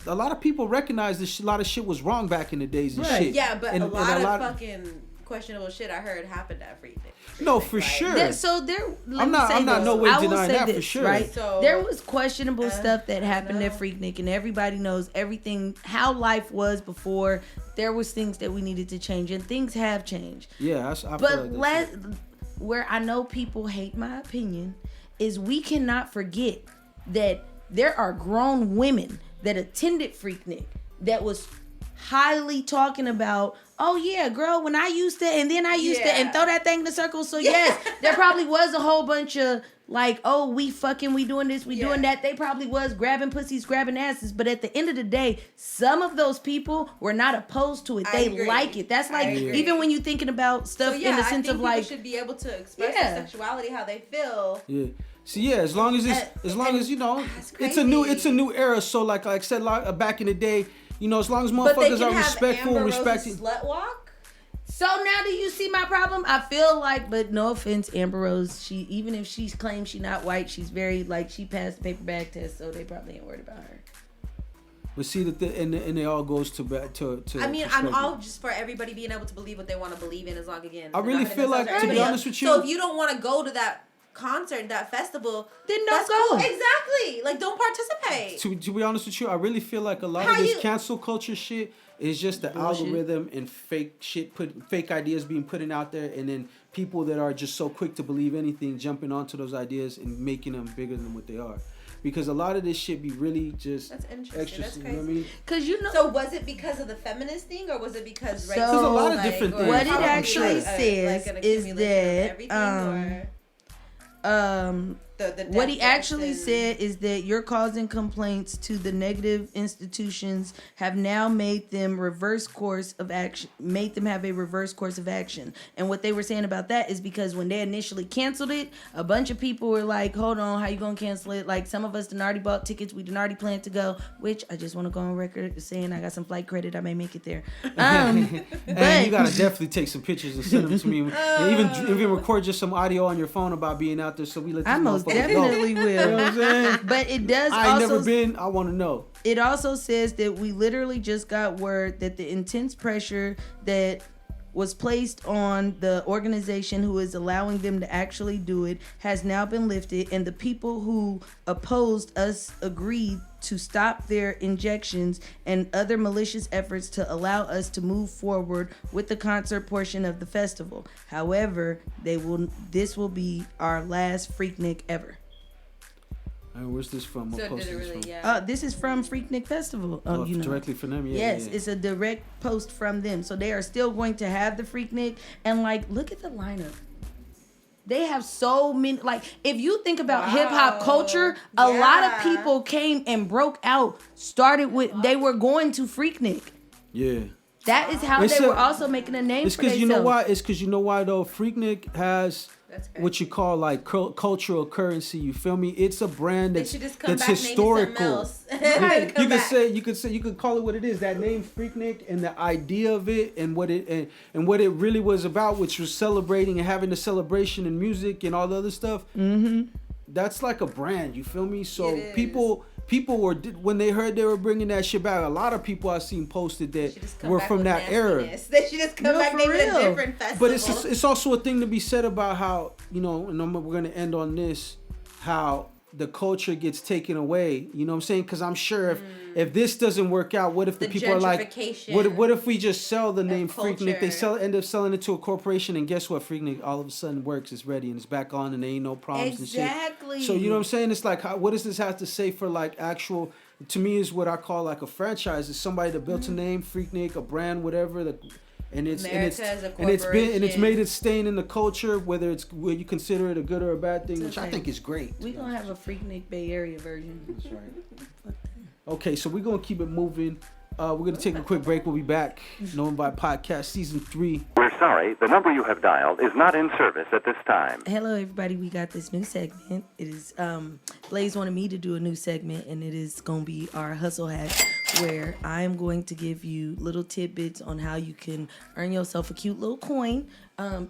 a lot of people recognize this. A lot of shit was wrong back in the days and Right. shit. Yeah, but And a lot of fucking questionable shit I heard happened at Freaknik. No, for Like, sure. I'm not no way denying that for sure. Right? So, there was questionable stuff that I happened at know. Freaknik, and everybody knows everything, how life was before. There was things that we needed to change, and things have changed. Yeah, I feel But like that too. where I know people hate my opinion is we cannot forget that there are grown women that attended Freaknik that was highly talking about, oh yeah, girl, when I used to, and then I used to, and Yeah. throw that thing in the circle. So yes, there probably was a whole bunch of like, oh, we doing this, we doing that. They probably was grabbing pussies, grabbing asses. But at the end of the day, some of those people were not opposed to it. I They agree. like it. That's I like, agree. even when you're thinking about stuff So yeah, in the I sense think of like, people should be able to express Yeah. their sexuality how they feel. Yeah. See, yeah, as long as it's, you know, That's it's a new crazy. era. So like I said, back in the day, you know, as long as But they motherfuckers can are have respectful, Amber respecting. Rose's slut walk. so now do you see my problem? I feel like, but no offense, Amber Rose, she, even if she claims she's not white, she's very, like, she passed the paper bag test, so they probably ain't worried about her. But see that and it all goes to. I mean, I'm all just for everybody being able to believe what they want to believe in, as long again. I really feel like, to be honest with you. So if you don't want to go to that concert, that festival, then don't go. Cool. Exactly. Like, don't participate. To be honest with you, I really feel like a lot of this cancel culture shit is just the algorithm and fake shit, fake ideas being put out there, and then people that are just so quick to believe anything jumping onto those ideas and making them bigger than what they are. Because a lot of this shit be really just extra. That's crazy. You know what I mean? Cause So was it because of the feminist thing, or was it because a lot of different things. What it actually says is that what he actually said is that your causing complaints to the negative institutions have now made them have a reverse course of action. And what they were saying about that is because when they initially canceled it, a bunch of people were like, hold on, how you gonna cancel it? Like, some of us done already bought tickets, we done already planned to go, which I just want to go on record saying I got some flight credit, I may make it there. And you gotta definitely take some pictures and send them to me. And even record just some audio on your phone about being out there, so we let these most motherfuckers definitely know. will. You know what I'm saying? But it does I ain't also... never been. I want to know. It also says that we literally just got word that the intense pressure that was placed on the organization who is allowing them to actually do it has now been lifted, and the people who opposed us agreed to stop their injections and other malicious efforts to allow us to move forward with the concert portion of the festival. However, this will be our last Freaknik ever. Where's this from? What post is this from? This is from Freaknik Festival. Directly from them? Yes, it's a direct post from them. So they are still going to have the Freaknik. And, like, look at the lineup. They have so many, like, if you think about hip hop culture, a lot of people came and broke out, they were going to Freaknik. Yeah. That is how they were also making a name for themselves. You know why? It's because you know why, though? Freaknik has what you call like cultural currency. You feel me? It's a brand that's historical. You could call it what it is. That name Freaknik and the idea of it and what it really was about, which was celebrating and having the celebration and music and all the other stuff. Mm-hmm. That's like a brand. You feel me? So people were, when they heard they were bringing that shit back, a lot of people I've seen posted that were from that era. They should just come back naming a different festival. But it's also a thing to be said about how, and we're going to end on this, how the culture gets taken away. You know what I'm saying? Because I'm sure if this doesn't work out, what if the people are like, what if we just sell the name Freaknik? They end up selling it to a corporation, and guess what? Freaknik all of a sudden works, it's ready, and it's back on, and there ain't no problems and shit. Exactly. So you know what I'm saying? It's like, what does this have to say for like actual? To me, is what I call like a franchise. It's somebody that built a name, Freaknik, a brand, whatever. And it's made its stain in the culture, whether you consider it a good or a bad thing, which I think is great. We're gonna have a Freaknik Bay Area version. That's right. Okay, so we're gonna keep it moving. We're gonna take a quick break. We'll be back. No Invite Podcast Season 3. We're sorry, the number you have dialed is not in service at this time. Hello, everybody. We got this new segment. It is Blaze wanted me to do a new segment, and it is gonna be our hustle hack, where I am going to give you little tidbits on how you can earn yourself a cute little coin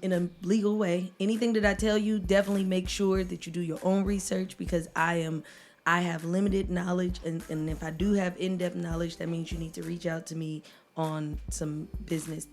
in a legal way. Anything that I tell you, definitely make sure that you do your own research, because I have limited knowledge, and if I do have in-depth knowledge, that means you need to reach out to me on some business.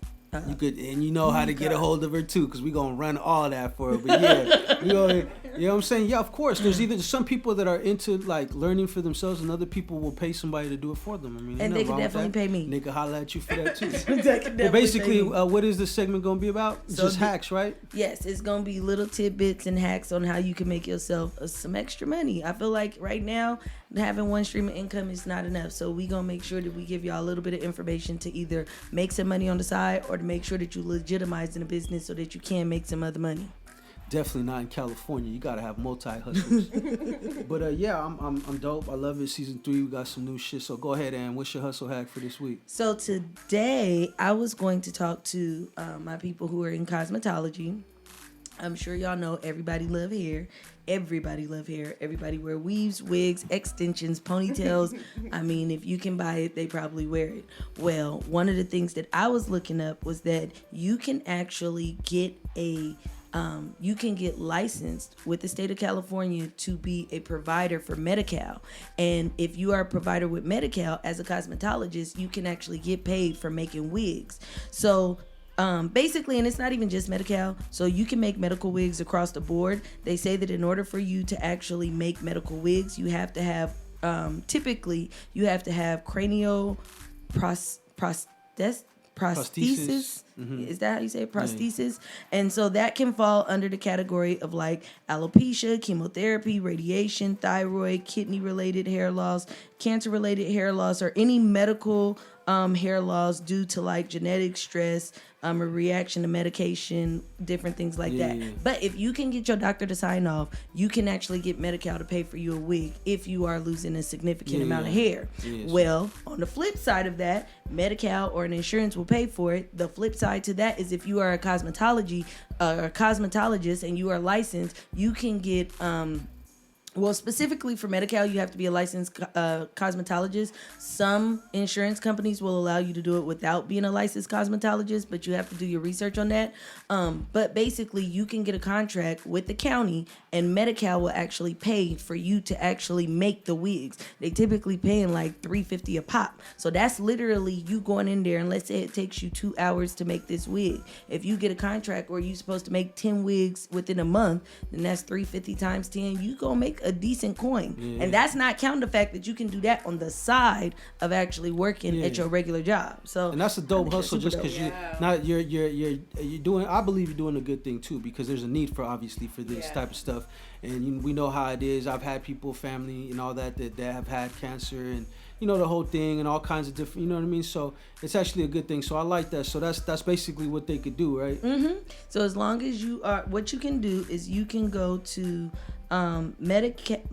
You could, and you know how to get a hold of her too, because we're gonna run all that for her. But yeah, you know what I'm saying? Yeah, of course. There's either some people that are into like learning for themselves, and other people will pay somebody to do it for them. I mean, and they can definitely pay me. They can holler at you for that too. Well, basically, what is this segment gonna be about? Just hacks, right? Yes, it's gonna be little tidbits and hacks on how you can make yourself some extra money. I feel like right now, having one stream of income is not enough. So we gonna make sure that we give y'all a little bit of information to either make some money on the side, or to make sure that you legitimize in a business so that you can make some other money. Definitely not in California. You gotta have multi-hustles. But yeah, I'm dope. I love it. Season 3, we got some new shit. So go ahead, Ann. What's your hustle hack for this week? So today, I was going to talk to my people who are in cosmetology. I'm sure y'all know everybody love hair. Everybody love hair. Everybody wear weaves, wigs, extensions, ponytails. I mean, if you can buy it, they probably wear it. Well, one of the things that I was looking up was that you can actually get a you can get licensed with the state of California to be a provider for Medi-Cal. And if you are a provider with Medi-Cal as a cosmetologist, you can actually get paid for making wigs. So basically, and it's not even just Medi-Cal, so you can make medical wigs across the board. They say that in order for you to actually make medical wigs, you have to have, typically, you have to have prosthesis. Is that how you say it? Prosthesis? And so that can fall under the category of like alopecia, chemotherapy, radiation, thyroid, kidney-related hair loss, cancer-related hair loss, or any medical hair loss due to like genetic stress, a reaction to medication, different things like that. Yeah. But if you can get your doctor to sign off, you can actually get Medi-Cal to pay for you a wig if you are losing a significant amount of hair. Well, on the flip side of that, Medi-Cal or an insurance will pay for it. The flip side to that is if you are a cosmetologist and you are licensed, you can get well, specifically for Medi-Cal, you have to be a licensed cosmetologist. Some insurance companies will allow you to do it without being a licensed cosmetologist, but you have to do your research on that. But basically, you can get a contract with the county, and Medi-Cal will actually pay for you to actually make the wigs. They typically paying like $350 a pop. So that's literally you going in there, and let's say it takes you 2 hours to make this wig. If you get a contract where you're supposed to make 10 wigs within a month, then that's $350 times 10. You gonna make a decent coin. And that's not counting the fact that you can do that on the side of actually working at your regular job. So and that's a dope hustle just because you're doing, I believe you're doing a good thing too, because there's a need for obviously for this type of stuff. And we know how it is. I've had people, family and all that have had cancer and the whole thing and all kinds of different, you know what I mean? So it's actually a good thing. So I like that. So that's basically what they could do, right? So as long as you are, what you can do is you can go to medical.ca.gov,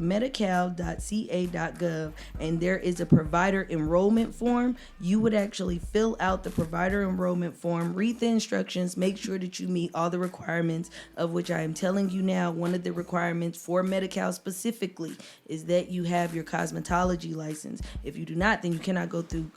and there is a provider enrollment form. You would actually fill out the provider enrollment form, read the instructions, make sure that you meet all the requirements, of which I am telling you now. One of the requirements for Medi-Cal specifically is that you have your cosmetology license. If you do not, then you cannot go through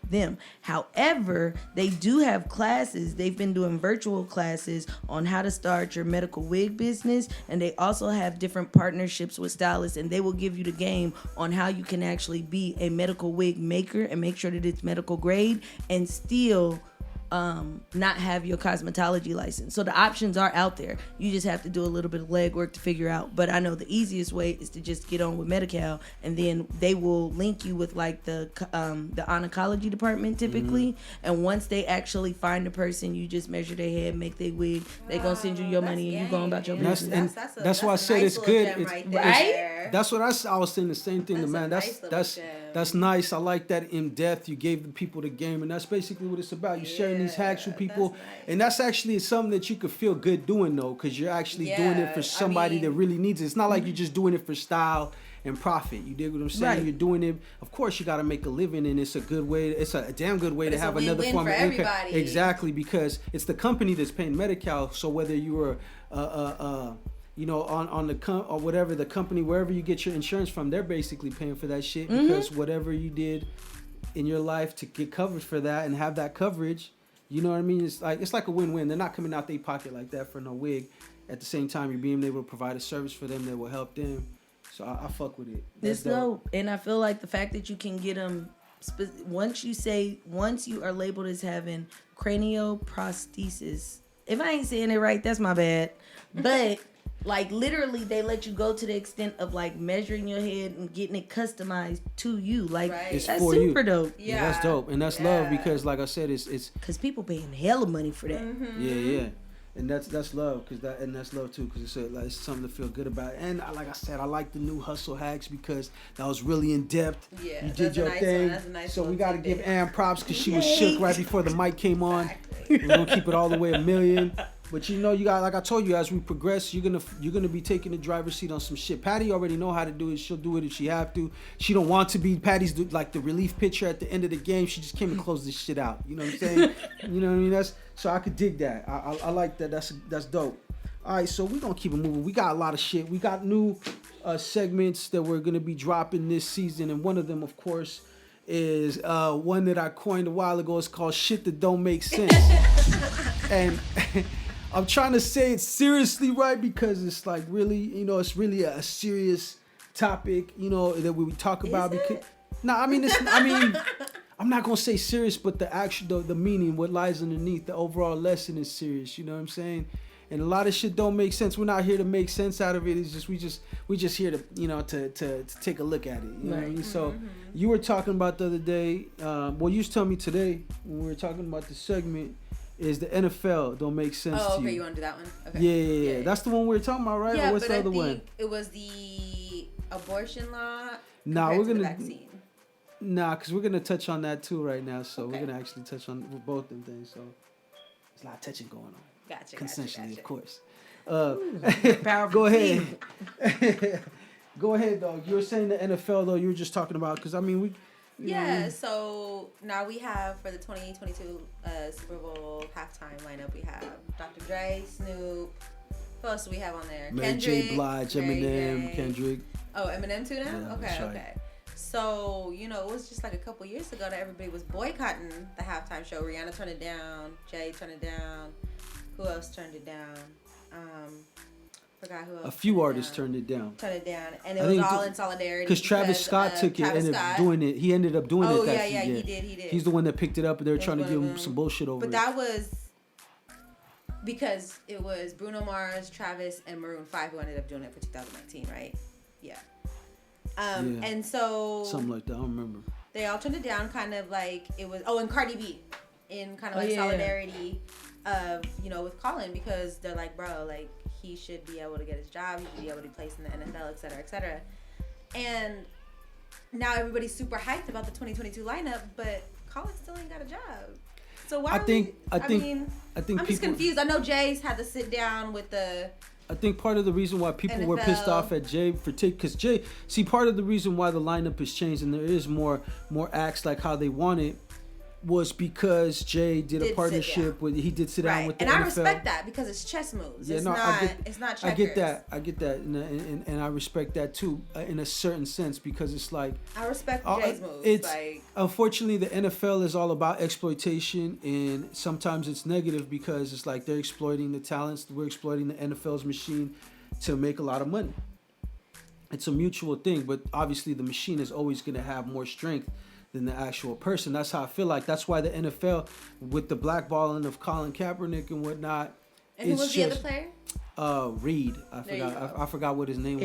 them. However, they do have classes. They've been doing virtual classes on how to start your medical wig business, and they also have different partnerships with stylists, and they will give you the game on how you can actually be a medical wig maker and make sure that it's medical grade and still not have your cosmetology license. So the options are out there. You just have to do a little bit of legwork to figure out. But I know the easiest way is to just get on with Medi-Cal, and then they will link you with like the oncology department typically. And once they actually find the person, you just measure their head, make their wig. They gonna send you your money, and you going about your business. That's why I said it's good. Right? That's what I was saying the same thing to man. That's nice. I like that in depth. You gave the people the game, and that's basically what it's about. You sharing these hacks with people, and that's actually something that you could feel good doing though, because you're actually doing it for somebody that really needs it. It's not like you're just doing it for style and profit. You dig what I'm saying? Right. You're doing it. Of course, you got to make a living, and it's a good way. It's a damn good way to have another form of income. Exactly, because it's the company that's paying Medi-Cal. So whether you were on the or whatever the company, wherever you get your insurance from, they're basically paying for that shit because whatever you did in your life to get coverage for that and have that coverage, you know what I mean? It's like a win-win. They're not coming out their pocket like that for no wig. At the same time, you're being able to provide a service for them that will help them. So I fuck with it. It's dope. And I feel like the fact that you can get them once you are labeled as having cranioprosthesis. If I ain't saying it right, that's my bad. But like literally, they let you go to the extent of like measuring your head and getting it customized to you. Like it's that's for super you. Dope. Yeah, that's dope, and that's love because, like I said, it's because people paying hella money for that. Yeah, and that's love and that's love too because it's something to feel good about. And like I said, I like the new hustle hacks because that was really in depth. Yeah, you did your thing. So we got to give Ann props because she was shook right before the mic came on. We're gonna keep it all the way a million. But you got, like I told you, as we progress, you're gonna be taking the driver's seat on some shit. Patty already know how to do it. She'll do it if she have to. She don't want to be. Patty's like the relief pitcher at the end of the game. She just came and closed this shit out. You know what I'm saying? You know what I mean? So I could dig that. I like that. That's dope. All right, so we're gonna keep it moving. We got a lot of shit. We got new segments that we're gonna be dropping this season, and one of them, of course, is one that I coined a while ago. It's called "Shit That Don't Make Sense," and I'm trying to say it seriously, right? Because it's like really, it's really a serious topic, that we would talk about. Because I'm not gonna say serious, but the actual, the meaning, what lies underneath, the overall lesson is serious. You know what I'm saying? And a lot of shit don't make sense. We're not here to make sense out of it. It's just we just here to to take a look at it. You know what I mean? So you were talking about the other day. You was telling me today when we were talking about the segment is the NFL don't make sense to you. Oh, okay. You want to do that one? Okay. Yeah. That's the one we were talking about, right? Yeah, or what's but the other I think one? it was the abortion law. Nah, compared we're to the gonna. vaccine. Nah, because we're gonna touch on that too right now. So Okay. we're gonna actually touch on both them things. So there's a lot of touching going on. Gotcha. Consensually, of course. Powerful Go ahead. Go ahead, dog. You were saying the NFL, though. You were just talking about, because, we... Yeah, so now we have, for the 2022 Super Bowl halftime lineup, we have Dr. Dre, Snoop. Who else do we have on there? Mary J. Blige, Eminem, Kendrick. Oh, Eminem too now? Yeah, okay, that's right. okay. So, it was just like a couple years ago that everybody was boycotting the halftime show. Rihanna turned it down. Jay turned it down. Who else turned it down? Forgot who else. A few artists turned it down. And it was all in solidarity. Because Travis Scott took it, ended up doing it. He ended up doing it. He did. He's the one that picked it up, and they were trying to give him some bullshit over it. But that was because it was Bruno Mars, Travis, and Maroon 5 who ended up doing it for 2019, right? Yeah. And so... something like that, I don't remember. They all turned it down, kind of like it was... Oh, and Cardi B, in kind of solidarity of, with Colin, because they're like, bro, like, he should be able to get his job, he should be able to be placed in the NFL, et cetera, et cetera. And now everybody's super hyped about the 2022 lineup, but Colin still ain't got a job. So why I'm just confused. I know Jay's had to sit down with the... I think part of the reason why people were NFL. pissed off at Jay because Jay, part of the reason why the lineup has changed and there is more acts like how they want it was because Jay did a partnership with, he did sit down with the NFL. And I respect that because it's chess moves. It's not checkers. I get that, and I respect that too, in a certain sense, because it's like I respect Jay's moves. It's unfortunately the NFL is all about exploitation, and sometimes it's negative because it's like they're exploiting the talents. We're exploiting the NFL's machine to make a lot of money. It's a mutual thing, but obviously the machine is always going to have more strength than the actual person. That's how I feel like. That's why the NFL, with the blackballing of Colin Kaepernick and whatnot. And who was the other player? Reed. I forgot what his name was.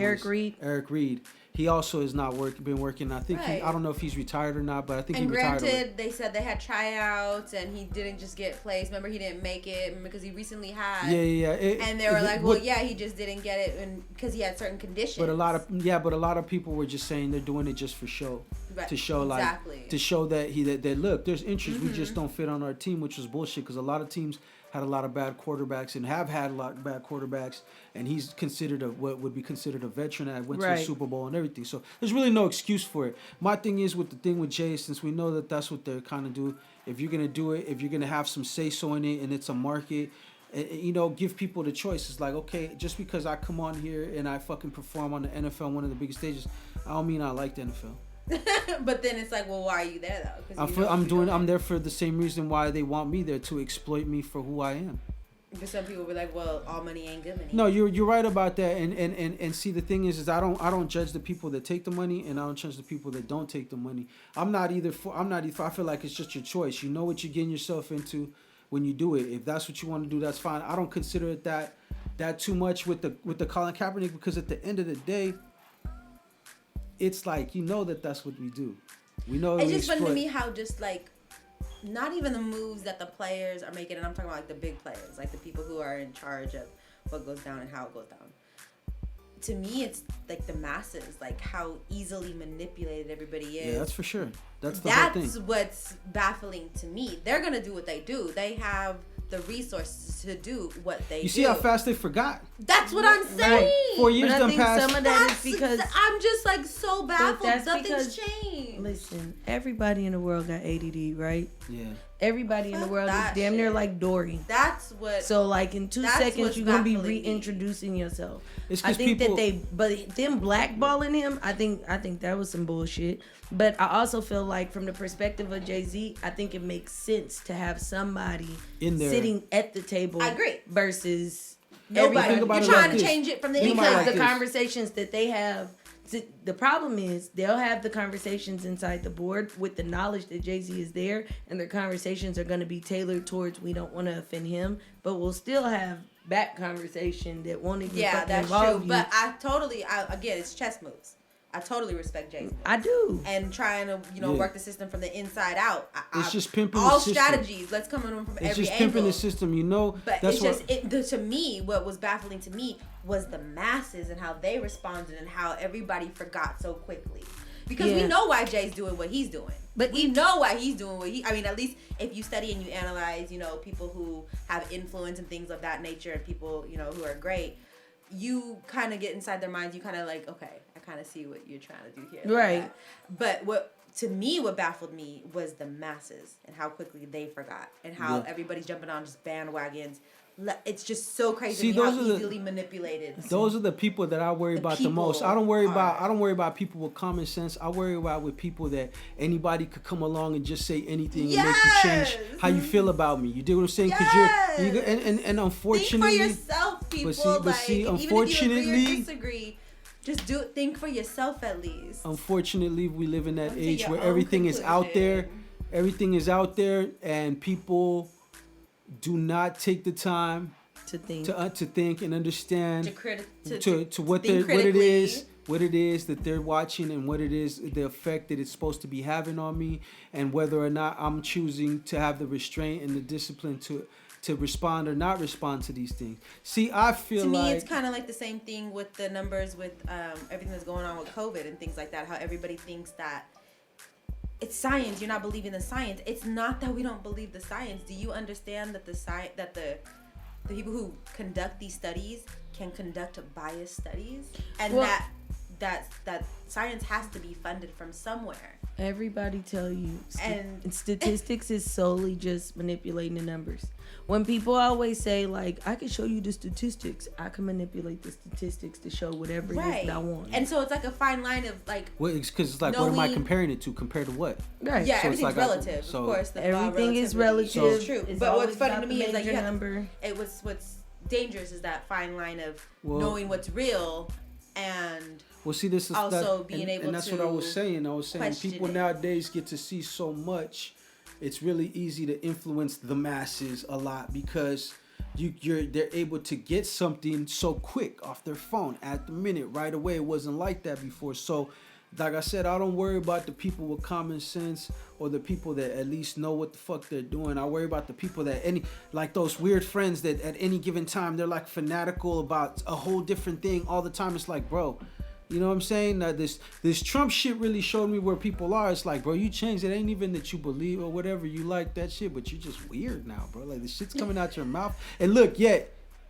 Eric Reed. He also has not been working. I think I don't know if he's retired or not, but I think he retired. And granted, they said they had tryouts and he didn't just get placed. Remember, he didn't make it because he recently had. Yeah. And they were like, he just didn't get it because he had certain conditions. But a lot of people were just saying they're doing it just for show. Right. To show to show that look, there's interest. We just don't fit on our team, which was bullshit because a lot of teams had a lot of bad quarterbacks and have had a lot of bad quarterbacks, and he's considered what would be considered a veteran that went to a Super Bowl and everything. So there's really no excuse for it. My thing is with the thing with Jay, since we know that that's what they're kind of do. If you're gonna do it, if you're gonna have some say so in it, and it's a market, give people the choice. It's like, okay, just because I come on here and I fucking perform on the NFL, one of the biggest stages, I don't mean I like the NFL. But then it's like, well, why are you there though? I'm there for the same reason why they want me there, to exploit me for who I am. Because some people be like, well, all money ain't good money. No, you're right about that. And see, the thing is I don't judge the people that take the money, and I don't judge the people that don't take the money. I feel like it's just your choice. You know what you're getting yourself into when you do it. If that's what you want to do, that's fine. I don't consider it that too much with the Colin Kaepernick, because at the end of the day, it's like, that's what we do. We know it's just funny to me how just like not even the moves that the players are making, and I'm talking about like the big players, like the people who are in charge of what goes down and how it goes down. To me, it's like the masses, like how easily manipulated everybody is. Yeah, that's for sure. That's whole thing. That's what's baffling to me. They're gonna do what they do. They have the resources to do what they do. You see how fast they forgot? That's what I'm saying. Right. 4 years done passed. Some of that is because I'm just like so baffled. That's Nothing's because, changed. Listen, everybody in the world got ADD, right? Yeah. everybody in the Fuck world is that damn near shit. like Dory. That's what. So like in 2 That's seconds what's you're gonna be baffling me. reintroducing yourself. It's I 'cause think people- but them blackballing him, I think that was some bullshit. But I also feel like from the perspective of Jay-Z, I think it makes sense to have somebody In there. sitting at the table. I agree. Versus Nobody. Think You're about it trying like to this. change it from the Think about it inside. like Because the this. conversations that they have, the problem is they'll have the conversations inside the board with the knowledge that Jay-Z is there, and their conversations are going to be tailored towards we don't want to offend him, but we'll still have back conversation that won't even Yeah, fucking that's involve true. you. But again, it's chess moves. I totally respect Jay-Z. I do. And trying to, Yeah. work the system from the inside out. It's just pimping all the system. strategies. Let's come in from It's every just angle. pimping the system, you know. But That's it's what. just to me, what was baffling to me was the masses and how they responded and how everybody forgot so quickly. Because we Yeah. know why Jay's doing what he's doing. But We know why he's doing what he. I mean, at least if you study and you analyze, people who have influence and things of that nature, and people, who are great, you kind of get inside their minds. You kind of like, okay, I kind of see what you're trying to do here. like Right. that. But what baffled me was the masses and how quickly they forgot and how Yeah. everybody's jumping on just bandwagons. It's just so crazy See, to me how those are the- easily manipulated. Those are the people that I worry The about the most. people I don't worry are- about people with common sense. I worry about with people that anybody could come along and just say anything and make you change Yes! how you feel about me. You dig what I'm saying? Because Yes! you're and Think for unfortunately, yourself, people. but see, even if you unfortunately- agree or disagree, just think for yourself at least. unfortunately, we live in that Come to age your where own everything is out there. conclusion. Everything is out there, and people do not take the time to think. to think and understand to what think it is critically. what it is that they're watching and what it is the effect that it's supposed to be having on me, and whether or not I'm choosing to have the restraint and the discipline to respond or not respond to these things. See, I feel To me, like it's kind of like the same thing with the numbers with everything that's going on with COVID and things like that. How everybody thinks that it's science. You're not believing the science. It's not that we don't believe the science. Do you understand that the people who conduct these studies can conduct biased studies, and Well- that science has to be funded from somewhere. Everybody tell you And- statistics is solely just manipulating the numbers. When people always say like, I can show you the statistics, I can manipulate the statistics to show whatever it is that I want. And so it's like a fine line of like, because it's like what am I knowing- comparing it to compared to what? Right. yeah, So it's everything's like relative. so Of course, the law of Everything is relativity relative. is true. It's But what's always funny about to the me is like major you have number. what's dangerous is that fine line of Well- knowing what's real and Well, see, this is also being and, able and that's to what I was saying. I was saying question people it. nowadays get to see so much. It's really easy to influence the masses a lot because they're able to get something so quick off their phone at the minute, right away. It wasn't like that before. So, like I said, I don't worry about the people with common sense or the people that at least know what the fuck they're doing. I worry about the people that like those weird friends that at any given time they're like fanatical about a whole different thing all the time. It's like, bro, you know what I'm saying? This Trump shit really showed me where people are. It's like, bro, you changed. It ain't even that you believe or whatever. You like that shit, but you're just weird now, bro. Like the shit's coming out your mouth. And look,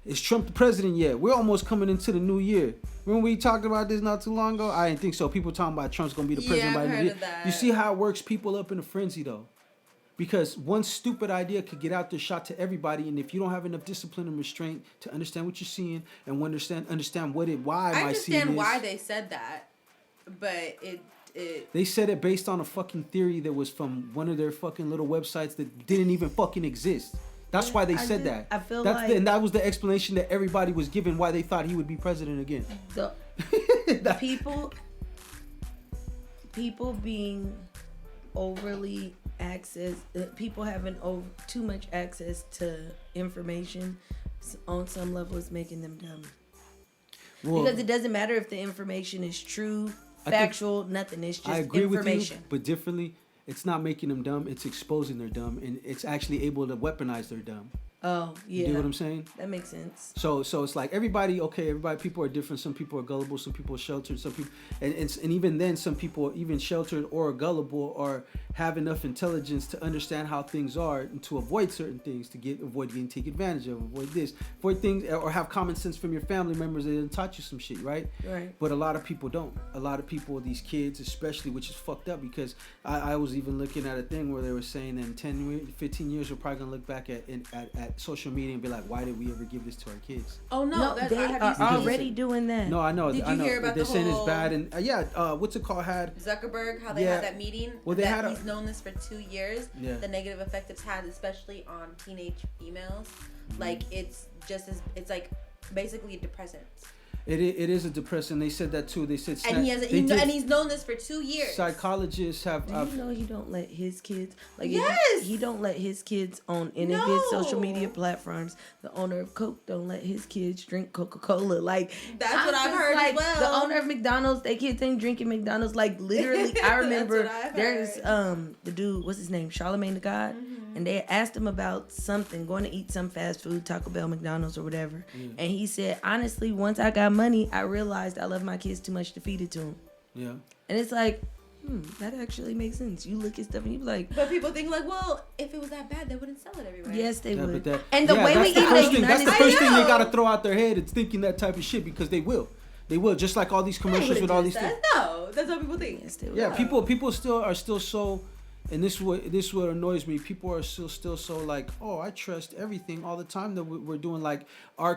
is Trump the president yet? We're almost coming into the new year. Remember we talked about this not too long ago? I didn't think so. People talking about Trump's gonna be the president by the I've new heard year. of that. You see how it works people up in a frenzy though. Because one stupid idea could get out there, shot to everybody, and if you don't have enough discipline and restraint to understand what you're seeing and understand why I my seeing understand is, why they said that, but it they said it based on a fucking theory that was from one of their fucking little websites that didn't even fucking exist. That's why they said that. I feel That's like and that was the explanation that everybody was given why they thought he would be president again. the people being overly people having too much access to information on some level is making them dumb. Well, Because it doesn't matter if the information is true, factual, nothing. It's just I agree information. with you, but differently. It's not making them dumb. It's exposing their dumb, and it's actually able to weaponize their dumb. Oh, yeah. You know what I'm saying? That makes sense. So it's like everybody, people are different. Some people are gullible, some people are sheltered, some people, and even then, some people, even sheltered or gullible, or have enough intelligence to understand how things are and to avoid certain things, avoid getting taken advantage of, avoid things, or have common sense from your family members that taught you some shit, right? Right. But a lot of people don't. A lot of people, these kids especially, which is fucked up, because I was even looking at a thing where they were saying that in 10, 15 years, we're probably gonna look back at social media and be like, why did we ever give this to our kids? Oh no, No, they are already doing that. No, I know. Did I you know. hear about They're the saying whole- it's bad, and what's it called? Zuckerberg, how they Yeah. had that meeting. Well, they that had he's known this for 2 years. Yeah. The negative effect it's had, especially on teenage females. Like it's like basically a depressant. It is a depressant. They said that too. They said And he's known this for 2 years. Psychologists have. Do you know he don't let his kids Yes! he don't let his kids on any of his social media platforms. The owner of Coke don't let his kids drink Coca-Cola. Like That's I'm what I've just heard like, as well. The owner of McDonald's, they kids ain't drinking McDonald's. Like literally, I remember That's what I've there's heard. the dude, what's his name, Charlemagne the God, and they asked him about something, going to eat some fast food, Taco Bell, McDonald's, or whatever, and he said, honestly, once I got money, I realized I love my kids too much to feed it to them. Yeah. And it's like, that actually makes sense. You look at stuff and you be like, But people think like, well, if it was that bad, they wouldn't sell it everywhere. yes, they Yeah, would. but And the way that's we the eat first in the thing. That's the United first thing they States- gotta throw out their head. It's thinking that type of shit, because they will. They will, just like all these commercials with all these things. No, that's what people think. Yes, they would. Yeah, people are still so, and this is what annoys me. People are still so like, oh, I trust everything all the time that we're doing. Like our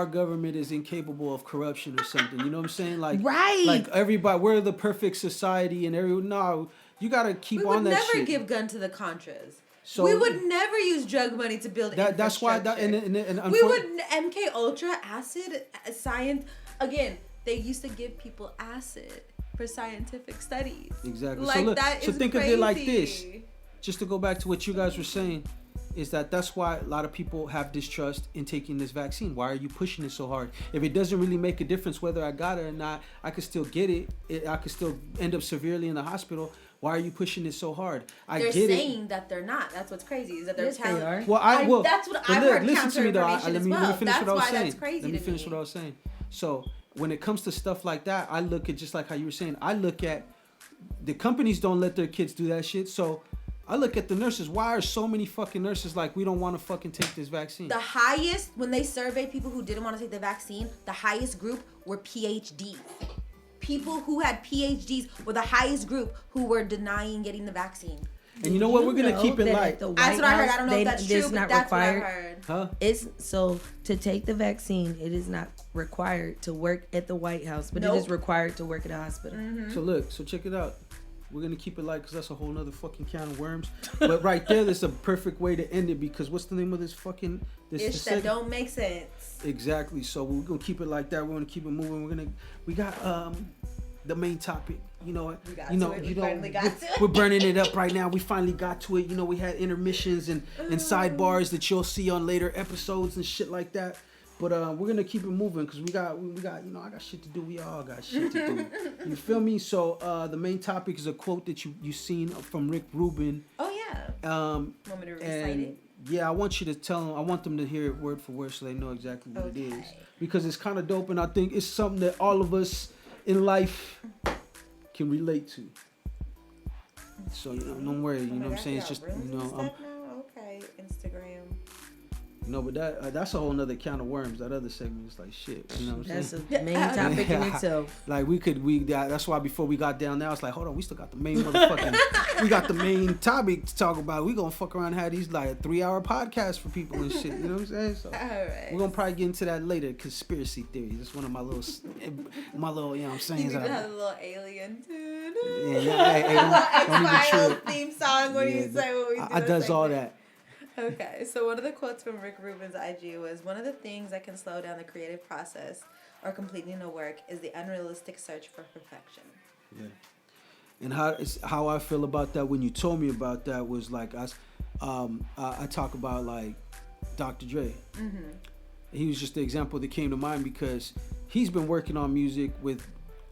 government is incapable of corruption or something. You know what I'm saying? Like Right. Like everybody, we're the perfect society, and no, you gotta keep We on would that never shit. give gun to the Contras. So- we would never use drug money to build That's why infrastructure. and We would MK Ultra acid science again. They used to give people acid for scientific studies. Exactly. Like so look, that so is think crazy. of it like this. Just to go back to what you guys were saying, is that's why a lot of people have distrust in taking this vaccine. Why are you pushing it so hard? If it doesn't really make a difference whether I got it or not, I could still get it. I could still end up severely in the hospital. Why are you pushing it so hard? They're saying that they're not. That's what's crazy is that they're Yes, they telling. are. Well, that's what but I've look, heard. listen to me though. Counter Let information me as well. finish That's what I was why saying. that's crazy Let me to finish me. what I was saying. So when it comes to stuff like that, I look at just like how you were saying. I look at the companies don't let their kids do that shit. So I look at the nurses. Why are so many fucking nurses like, we don't want to fucking take this vaccine? The highest, when they surveyed people who didn't want to take the vaccine, the highest group were PhDs. People who had PhDs were the highest group who were denying getting the vaccine. And you know what? We're gonna keep it light. That's what I heard. I don't know if that's true, but that's what I heard. Huh? It's so to take the vaccine, it is not required to work at the White House, but it is required to work at a hospital. So look, so check it out. We're gonna keep it light because that's a whole nother fucking can of worms. But right there, that's a perfect way to end it, because what's the name of this fucking Ish that don't make sense. Exactly. So we're gonna keep it like that. We're gonna keep it moving. We got the main topic. You know what? We finally got to it. We're burning it up right now. We finally got to it. You know, we had intermissions and sidebars that you'll see on later episodes and shit like that. But we're gonna keep it moving because we got I got shit to do. We all got shit to do. You feel me? So the main topic is a quote that you seen from Rick Rubin. Oh yeah. Want me to recite And it? yeah, I want you to tell them. I want them to hear it word for word so they know exactly what it is, because it's kind of dope, and I think it's something that all of us in life can relate to. So don't worry. You know what I'm saying? It's just Okay, Instagram. No, but that's a whole nother can of worms. That other segment is like shit. You know what I'm That's saying? a main topic in itself. Like that's why before we got down there, I was like, hold on, we still got the main motherfucking, we got the main topic to talk about. We gonna fuck around and have these like 3-hour podcasts for people and shit. You know what I'm saying? So Alright. we're gonna probably get into that later. Conspiracy theories. That's one of my little, you know what I'm saying? You even have a little alien tune. Hey, don't even X-Files trip. theme song when you say what we do. I does all that. Okay, so one of the quotes from Rick Rubin's IG was, "One of the things that can slow down the creative process or completing a work is the unrealistic search for perfection." Yeah. And how I feel about that when you told me about that was like I talk about like Dr. Dre. Mm-hmm. He was just the example that came to mind because he's been working on music with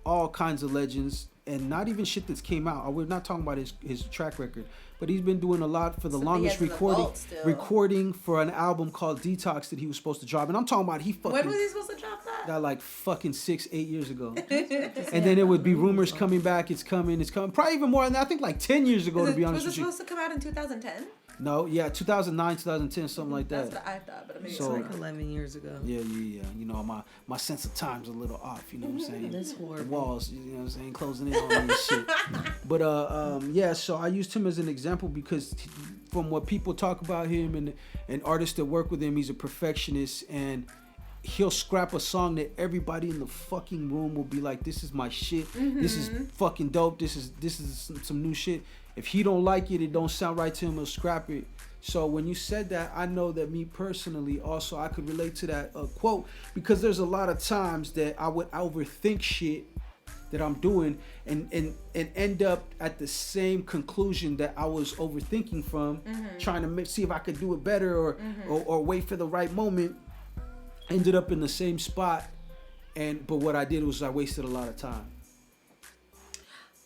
all kinds of legends, and not even shit that's came out. We're not talking about his track record, but he's been doing a lot for the longest recording for an album called Detox that he was supposed to drop. And I'm talking about When was he supposed to drop that? That like fucking 6-8 years ago. And then it would be rumors coming back. It's coming. Probably even more than that. I think like 10 years ago, to be honest with you. Was it supposed to come out in 2010? No, yeah, 2009, 2010, something like that. That's what I thought, but maybe It's like 11 years ago. Yeah. You know, my sense of time's a little off, you know what I'm saying? That's horrible. The walls, you know what I'm saying, closing in on me and shit. But yeah, so I used him as an example because from what people talk about him and artists that work with him, he's a perfectionist, and he'll scrap a song that everybody in the fucking room will be like, this is my shit. This is fucking dope. This is some new shit. If he don't like it, it don't sound right to him, he'll scrap it. So when you said that, I know that me personally also, I could relate to that quote, because there's a lot of times that I would overthink shit that I'm doing and end up at the same conclusion that I was overthinking from, trying to see if I could do it better or wait for the right moment. Ended up in the same spot, but what I did was I wasted a lot of time.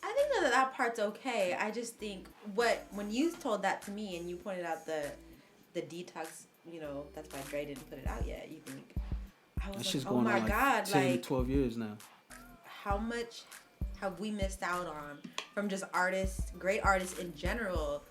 I think that part's okay. I just think when you told that to me and you pointed out the Detox, you know, that's why Dre didn't put it out yet. You think I was like, oh my God, 10 like 12 years now. How much have we missed out on from just artists, great artists in general,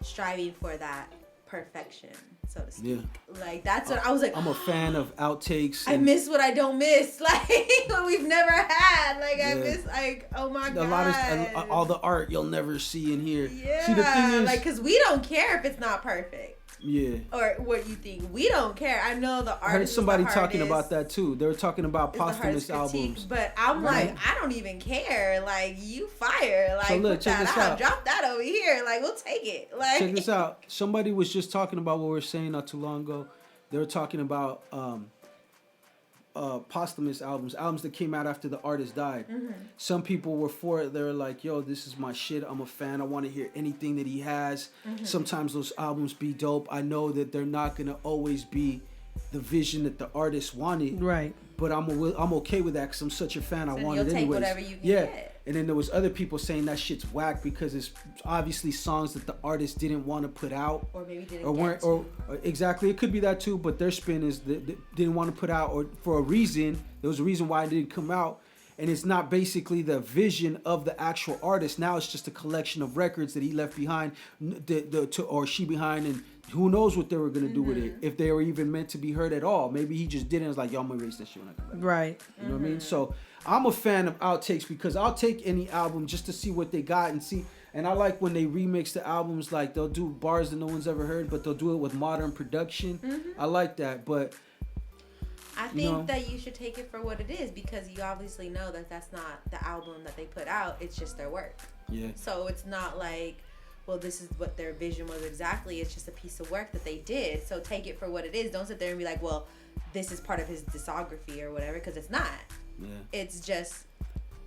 striving for that perfection, so to speak. Yeah. Like that's what I was like. I'm a fan of outtakes. I miss what I don't miss. Like what we've never had. Like I miss like, oh my God. A lot of all the art you'll never see and hear. Yeah. See, the thing is, like, cause we don't care if it's not perfect. Yeah. Or what you think. We don't care. I know the artist. I heard somebody talking about that too. They were talking about posthumous albums. But I'm like, I don't even care. Like, you fire. Like, so look, put that out. Drop that over here. Like, we'll take it. Like, check this out. Somebody was just talking about what we were saying not too long ago. They were talking about posthumous albums that came out after the artist died. Some people were for it. They were like, yo, this is my shit. I'm a fan. I want to hear anything that he has. Sometimes those albums be dope. I know that they're not going to always be the vision that the artist wanted. Right. But I'm okay with that because I'm such a fan. I want it anyways. Take whatever you can get. And then there was other people saying that shit's whack because it's obviously songs that the artist didn't want to put out, or maybe didn't or exactly, it could be that too. But their spin is they didn't want to put out, or for a reason. There was a reason why it didn't come out, and it's not basically the vision of the actual artist. Now it's just a collection of records that he left behind, or she behind, and who knows what they were gonna do with it, if they were even meant to be heard at all. Maybe he just didn't. It's like, yo, I'm gonna erase that shit when I come back. Right. You know what I mean? So I'm a fan of outtakes because I'll take any album just to see what they got and see. And I like when they remix the albums, like they'll do bars that no one's ever heard, but they'll do it with modern production. I like that, but I think that you should take it for what it is, because you obviously know that that's not the album that they put out. It's just their work. Yeah. So it's not like, well, this is what their vision was exactly. It's just a piece of work that they did. So take it for what it is. Don't sit there and be like, well, this is part of his discography or whatever, because it's not. Yeah. It's just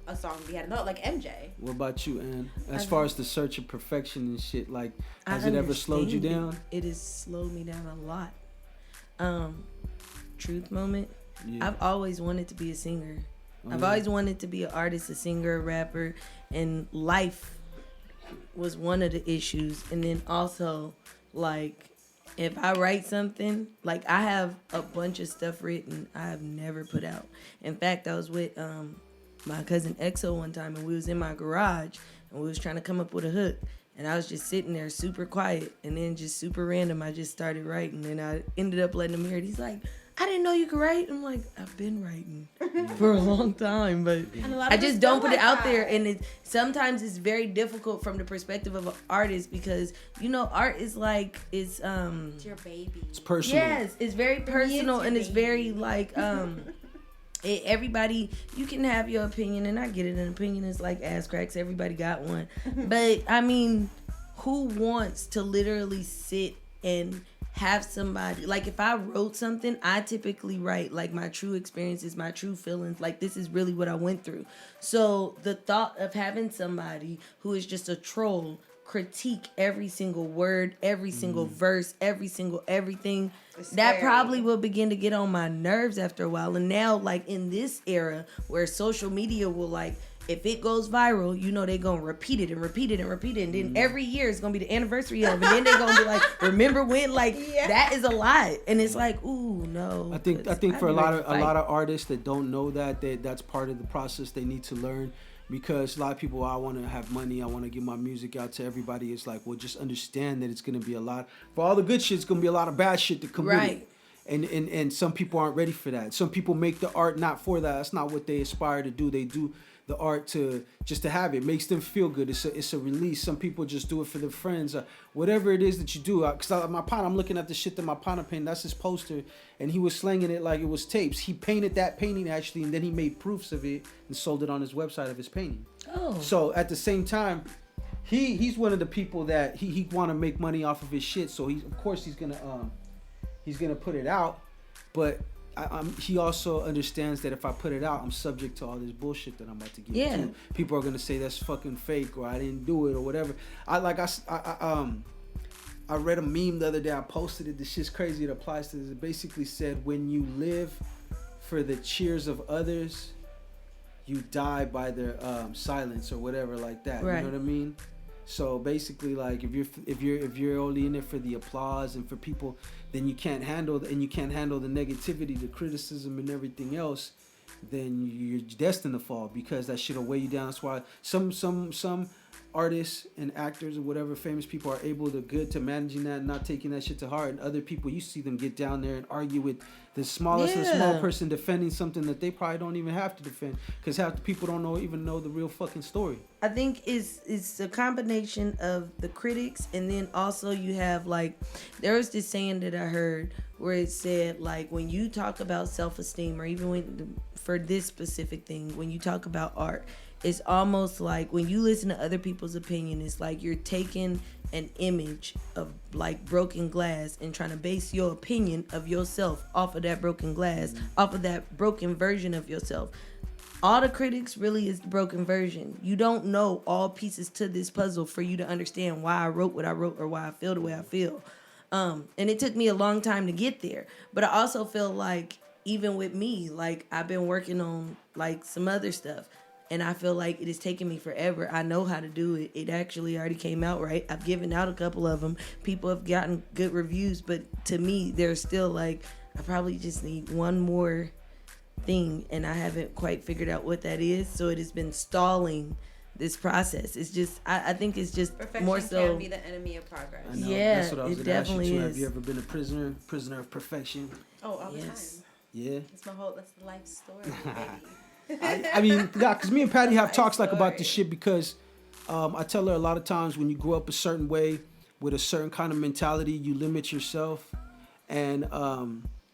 a song we had another, like MJ. What about you, Ann? As far as the search of perfection and shit, like, has it ever slowed you down? It has slowed me down a lot. Truth moment. Yeah. I've always wanted to be a singer. I've always wanted to be an artist, a singer, a rapper, and life was one of the issues. And then also, like, if I write something, like, I have a bunch of stuff written I have never put out. In fact, I was with my cousin EXO one time, and we was in my garage, and we was trying to come up with a hook. And I was just sitting there super quiet, and then just super random, I just started writing, and I ended up letting him hear it. He's like, I didn't know you could write. I'm like, I've been writing for a long time, but I just don't put it out there. And sometimes it's very difficult from the perspective of an artist, because, you know, art is like, it's your baby. It's personal. Yes, it's very personal, and it's very like, everybody, you can have your opinion, and I get it. An opinion is like ass cracks. Everybody got one. But, I mean, who wants to literally sit and have somebody, like, if I wrote something, I typically write like my true experiences, my true feelings, like, this is really what I went through. So the thought of having somebody who is just a troll critique every single word, every single verse, every single everything. It's That scary. probably will begin to get on my nerves after a while. And now, like in this era where social media will like, if it goes viral, you know they're gonna repeat it and repeat it and repeat it, and then every year it's gonna be the anniversary of, and then they're gonna be like, remember when? Like that is a lot, and it's like, ooh, no. I think for a lot of artists that don't know that's part of the process they need to learn, because a lot of people, I want to have money, I want to get my music out to everybody. It's like, well, just understand that it's gonna be a lot. For all the good shit, it's gonna be a lot of bad shit to come with it. And some people aren't ready for that. Some people make the art not for that. That's not what they aspire to do. They do the art to have it. Makes them feel good. It's a release. Some people just do it for their friends, whatever it is that you do. Because my partner, I'm looking at the shit that my partner painted. That's his poster, and he was slanging it like it was tapes. He painted that painting actually, and then he made proofs of it and sold it on his website of his painting. Oh. So at the same time, he's one of the people that he want to make money off of his shit. So he's gonna put it out, but he also understands that if I put it out, I'm subject to all this bullshit that I'm about to get into. People are gonna say that's fucking fake, or I didn't do it, or whatever. I read a meme the other day. I posted it. This shit's crazy. It applies to this. It basically said, when you live for the cheers of others, you die by their silence, or whatever like that. Right. You know what I mean? So basically, like, if you're only in it for the applause and for people, then you can't handle the negativity, the criticism, and everything else. Then you're destined to fall, because that shit'll weigh you down. That's why some artists and actors or whatever famous people are able to managing that and not taking that shit to heart. And other people, you see them get down there and argue with the smallest of the small person defending something that they probably don't even have to defend, because half the people don't even know the real fucking story. I think it's a combination of the critics, and then also you have, like, there was this saying that I heard where it said, like, when you talk about self-esteem, or even for this specific thing, when you talk about art, it's almost like when you listen to other people's opinion, it's like you're taking an image of like broken glass and trying to base your opinion of yourself off of that broken glass, off of that broken version of yourself. All the critics really is the broken version. You don't know all pieces to this puzzle for you to understand why I wrote what I wrote, or why I feel the way I feel. And it took me a long time to get there. But I also feel like, even with me, like, I've been working on like some other stuff, and I feel like it has taken me forever. I know how to do it. It actually already came out right. I've given out a couple of them. People have gotten good reviews, but to me, they're still like, I probably just need one more thing, and I haven't quite figured out what that is. So it has been stalling this process. It's just, I think it's just perfection more so. can be the enemy of progress. I know. Yeah, That's what I was it gonna ask you definitely too. is. Have you ever been a prisoner of perfection? Oh, all the time. Yeah. That's the life story, baby. I mean, because me and Patty have talks like about story. this shit, because I tell her a lot of times, when you grow up a certain way with a certain kind of mentality, you limit yourself, and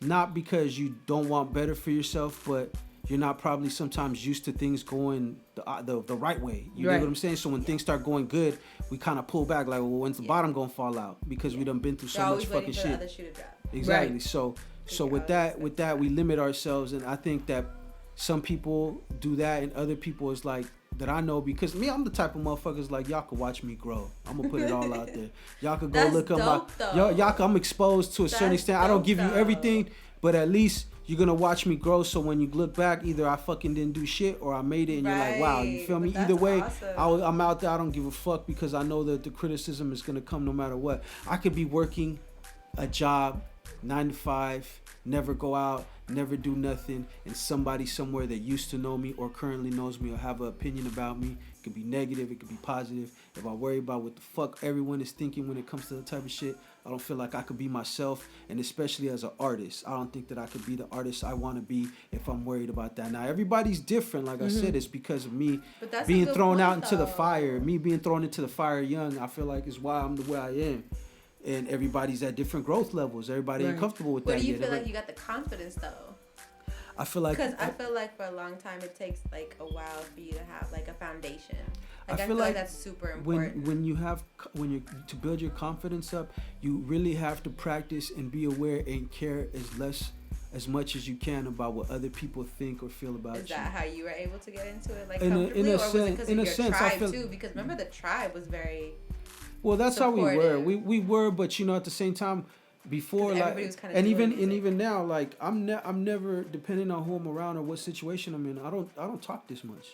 not because you don't want better for yourself, but you're not probably sometimes used to things going the right way. You know what I'm saying? So when things start going good, we kind of pull back, like, well, when's the bottom gonna fall out? Because we done been through so much fucking shit. The other shoe to drop. Exactly. Right. So with that, we limit ourselves, and I think that some people do that, and other people is like, that I know, because me, I'm the type of motherfuckers like, y'all can watch me grow. I'm gonna put it all out there. Y'all can go look up y'all. I'm exposed to a certain extent. I don't give you everything, but at least you're gonna watch me grow. So when you look back, either I fucking didn't do shit, or I made it, and you're like, wow, you feel me? Either way, awesome. I'm out there. I don't give a fuck, because I know that the criticism is gonna come no matter what. I could be working a job 9 to 5, never go out, never do nothing, and somebody somewhere that used to know me or currently knows me or have an opinion about me, it could be negative, it could be positive. If I worry about what the fuck everyone is thinking when it comes to the type of shit, I don't feel like I could be myself. And especially as an artist, I don't think that I could be the artist I want to be if I'm worried about that. Now, everybody's different. Like I said, it's because of me being thrown out into the fire. Me being thrown into the fire young, I feel like, is why I'm the way I am. And everybody's at different growth levels. Everybody ain't comfortable with that yet. But do you feel like you got the confidence, though? I feel like, because I feel like for a long time it takes like a while for you to have like a foundation. Like I feel like that's super important. When you to build your confidence up, you really have to practice and be aware and care as much as you can about what other people think or feel about you. Is that how you were able to get into it, like in comfortably, a or was it sense, because of your tribe too? Because remember, the tribe was very Well, that's how we were. supportive. We were, but you know, at the same time, before 'Cause like, everybody was kinda and doing even music. now, like I'm never depending on who I'm around or what situation I'm in. I don't talk this much.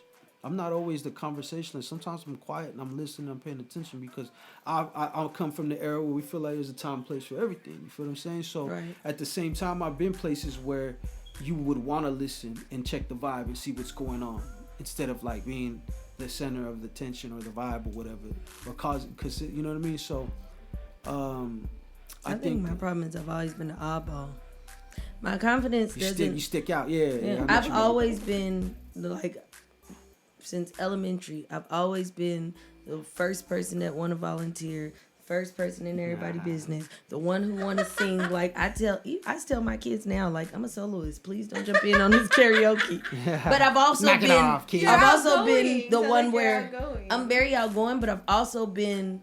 I'm not always the conversationalist. Sometimes I'm quiet and I'm listening. I'm paying attention because I'll come from the era where we feel like there's a time and place for everything. You feel what I'm saying? So Right. at the same time, I've been places where you would want to listen and check the vibe and see what's going on instead of like being the center of the tension or the vibe or whatever, or because you know what I mean. So, I think my problem is I've always been an oddball. My confidence doesn't. you stick out. Yeah, I get I've you. always been like, since elementary, I've always been the first person that want to volunteer, first person in everybody's business, the one who want to sing. Like I tell my kids now, like I'm a soloist. Please don't jump in on this karaoke. But I've also Knock it been, off, kid. I've also outgoing. been the Sound one like you're where outgoing. I'm very outgoing, but I've also been.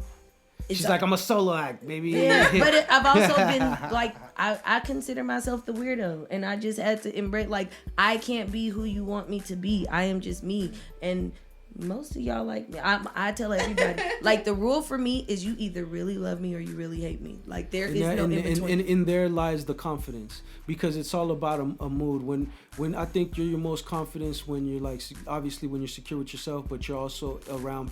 She's like, I'm a solo act, baby. Yeah, but I've also been like, I consider myself the weirdo, and I just had to embrace, like, I can't be who you want me to be. I am just me, and most of y'all like me. I tell everybody, like, the rule for me is you either really love me or you really hate me. Like, there is no in between. And in there lies the confidence, because it's all about a mood. When I think you're your most confident when you're like, obviously when you're secure with yourself, but you're also around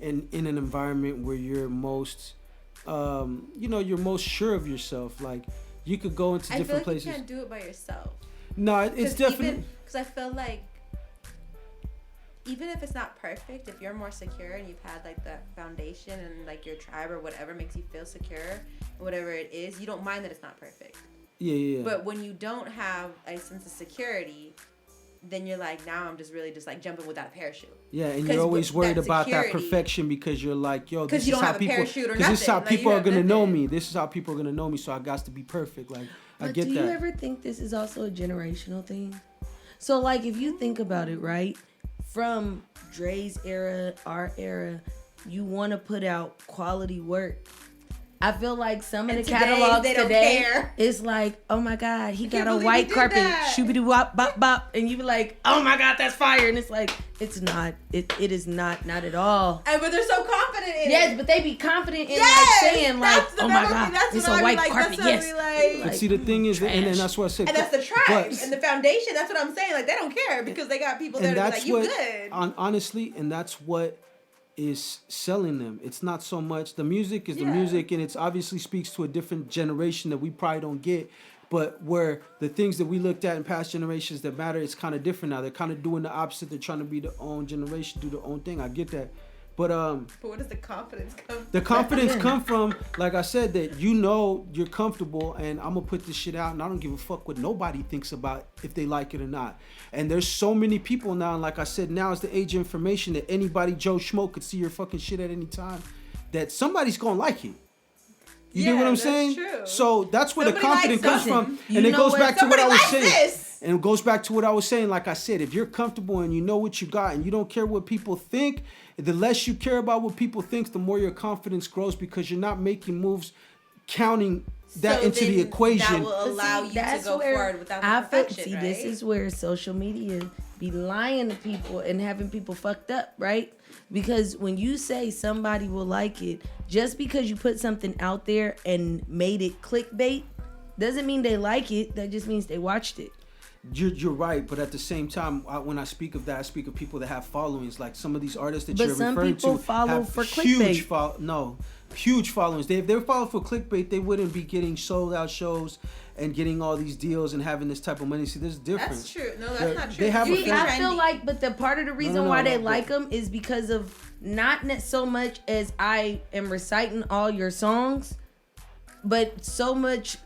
in an environment where you're most, you're most sure of yourself. Like you could go into different places. You can't do it by yourself. No, it's definitely because I feel like even if it's not perfect, if you're more secure and you've had like that foundation and like your tribe or whatever makes you feel secure, whatever it is, you don't mind that it's not perfect. Yeah. But when you don't have a sense of security, then you're like, now I'm just really just like jumping without a parachute. Yeah, and you're always worried that about that security- perfection because you're like, yo, this you is don't how have a people, parachute or because this is how nothing. Like, you people are have gonna know nothing. me. This is how people are gonna know me. So I got to be perfect. Like I But get do that. you ever think this is also a generational thing? So, like, if you think about it, right, from Dre's era, our era, you want to put out quality work. I feel like some of And the today, catalogs they don't today care. is like, oh my God, he got can't a believe white he did carpet, that. shoobity wop bop bop, and you be like, oh my God, that's fire, and it's like, it's not, it is not at all. But they're so confident in Yes, it. but they be confident in Yes, like saying like, that's the oh my number- God, that's it's what a I white like, carpet, that's what yes. we like. But see, the thing is, and trash. that's what I said. And that's the tribe but- and the foundation. That's what I'm saying. Like, they don't care because they got people that and are that's like, you what, good. honestly, and that's what is selling them. It's not so much the music is the Yeah. music, and it's obviously speaks to a different generation that we probably don't get. But where the things that we looked at in past generations that matter, it's kind of different now. They're kind of doing the opposite. They're trying to be their own generation, do their own thing. I get that. But But where does the confidence come from? the confidence come from, like I said, that you know you're comfortable and I'm gonna put this shit out and I don't give a fuck what nobody thinks about if they like it or not. And there's so many people now, and like I said, now is the age of information that anybody, Joe Schmo, could see your fucking shit at any time, that somebody's gonna like it. You Yeah, get what I'm that's saying? true. So that's where Somebody the confidence likes comes something. from. You And it know goes what? back to what I was Somebody likes saying. this. And it goes back to what I was saying. Like I said, if you're comfortable and you know what you got and you don't care what people think, the less you care about what people think, the more your confidence grows because you're not making moves counting that So into the then equation. That will allow you to go forward without the perfection, see, right? this is where social media be lying to people and having people fucked up, right? Because when you say somebody will like it, just because you put something out there and made it clickbait, doesn't mean they like it. That just means they watched it. You're right, but at the same time, when I speak of that, I speak of people that have followings. Like some of these artists that But you're some referring people to follow have for huge clickbait. huge followings. If they were following for clickbait, they wouldn't be getting sold out shows and getting all these deals and having this type of money. See, there's a difference. That's true. No, that's They're- not true. they have a You thing. be I feel trendy. like, but the part of the reason no, why they but- like them is because of not so much as I am reciting all your songs, but so much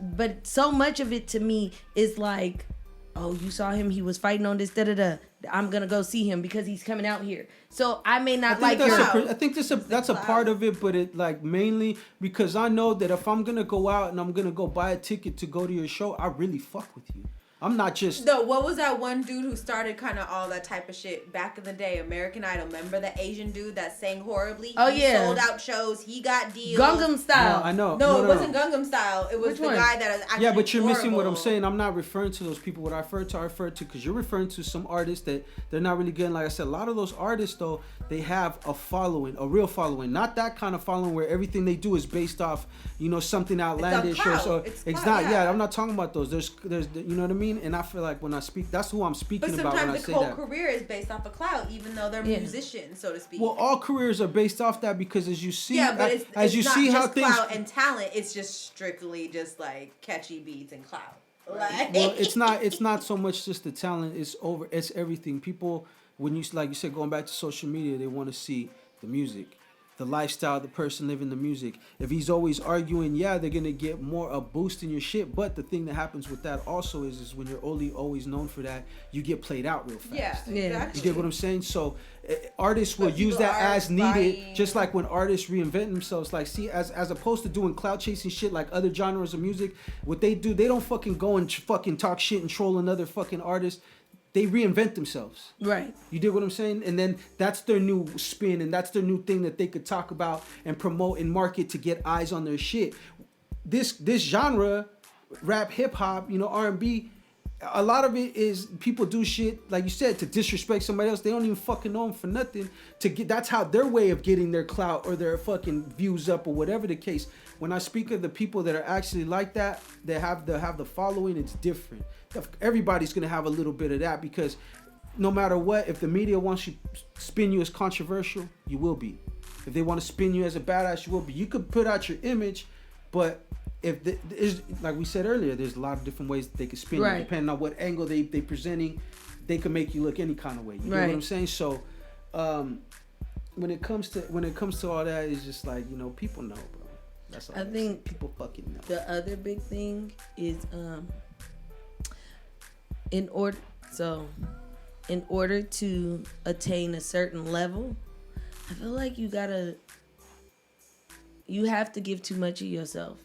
of it to me is like, oh, you saw him, he was fighting on this, da-da-da. I'm gonna go see him because he's coming out here. So I may not like your... I think that's a part of it, but it like mainly because I know that if I'm gonna go out and I'm gonna go buy a ticket to go to your show, I really fuck with you. I'm not just. No, what was that one dude who started kind of all that type of shit back in the day? American Idol. Remember the Asian dude that sang horribly? Oh, He yeah. sold out shows. He got deals. Gangnam Style. No, I know. No, it wasn't Gangnam Style. It was Which the one? guy that is actually Yeah, but you're missing what I'm horrible. saying. I'm not referring to those people. What I refer to, because you're referring to some artists that they're not really getting. Like I said, a lot of those artists, though, they have a following, a real following. Not that kind of following where everything they do is based off, something outlandish. clout. It's It's not. clout, Yeah, yeah. I'm not talking about those. There's, you know what I mean? And I feel like when I speak, that's who I'm speaking But about when I sometimes say the whole that. career is based off of clout, even though they're Yeah. musicians, so to speak. Well, all careers are based off that because as you see, yeah, but as it's you not see just how things. clout and talent. It's just strictly just like catchy beats and clout. Like, Well, it's not so much just the talent. It's everything. People, when you like you said, going back to social media, they want to see the music, the lifestyle, the person living the music. If he's always arguing, yeah, they're gonna get more a boost in your shit. But the thing that happens with that also is when you're always known for that, you get played out real fast. yeah, Yeah. exactly. You get what I'm saying? So artists will But use people that are as needed, buying- just like when artists reinvent themselves. Like, see, as opposed to doing clout chasing shit like other genres of music, what they do, they don't fucking go and fucking talk shit and troll another fucking artist. They reinvent themselves. Right. You dig what I'm saying? And then that's their new spin, and that's their new thing that they could talk about and promote and market to get eyes on their shit. This genre, rap, hip hop, R&B, a lot of it is people do shit like you said to disrespect somebody else. They don't even fucking know them for nothing. That's how their way of getting their clout or their fucking views up or whatever the case. When I speak of the people that are actually like that, they have the following. It's different. Everybody's gonna have a little bit of that because no matter what, if the media wants you spin you as controversial, you will be. If they want to spin you as a badass, you will be. You could put out your image, but like we said earlier, there's a lot of different ways that they could spin you. Right. Depending on what angle they presenting, they can make you look any kind of way. You know Right. what I'm saying? So, when it comes to all that, it's just like people know, bro. That's all. I think people fucking know. the other big thing is in order to attain a certain level, I feel like you have to give too much of yourself.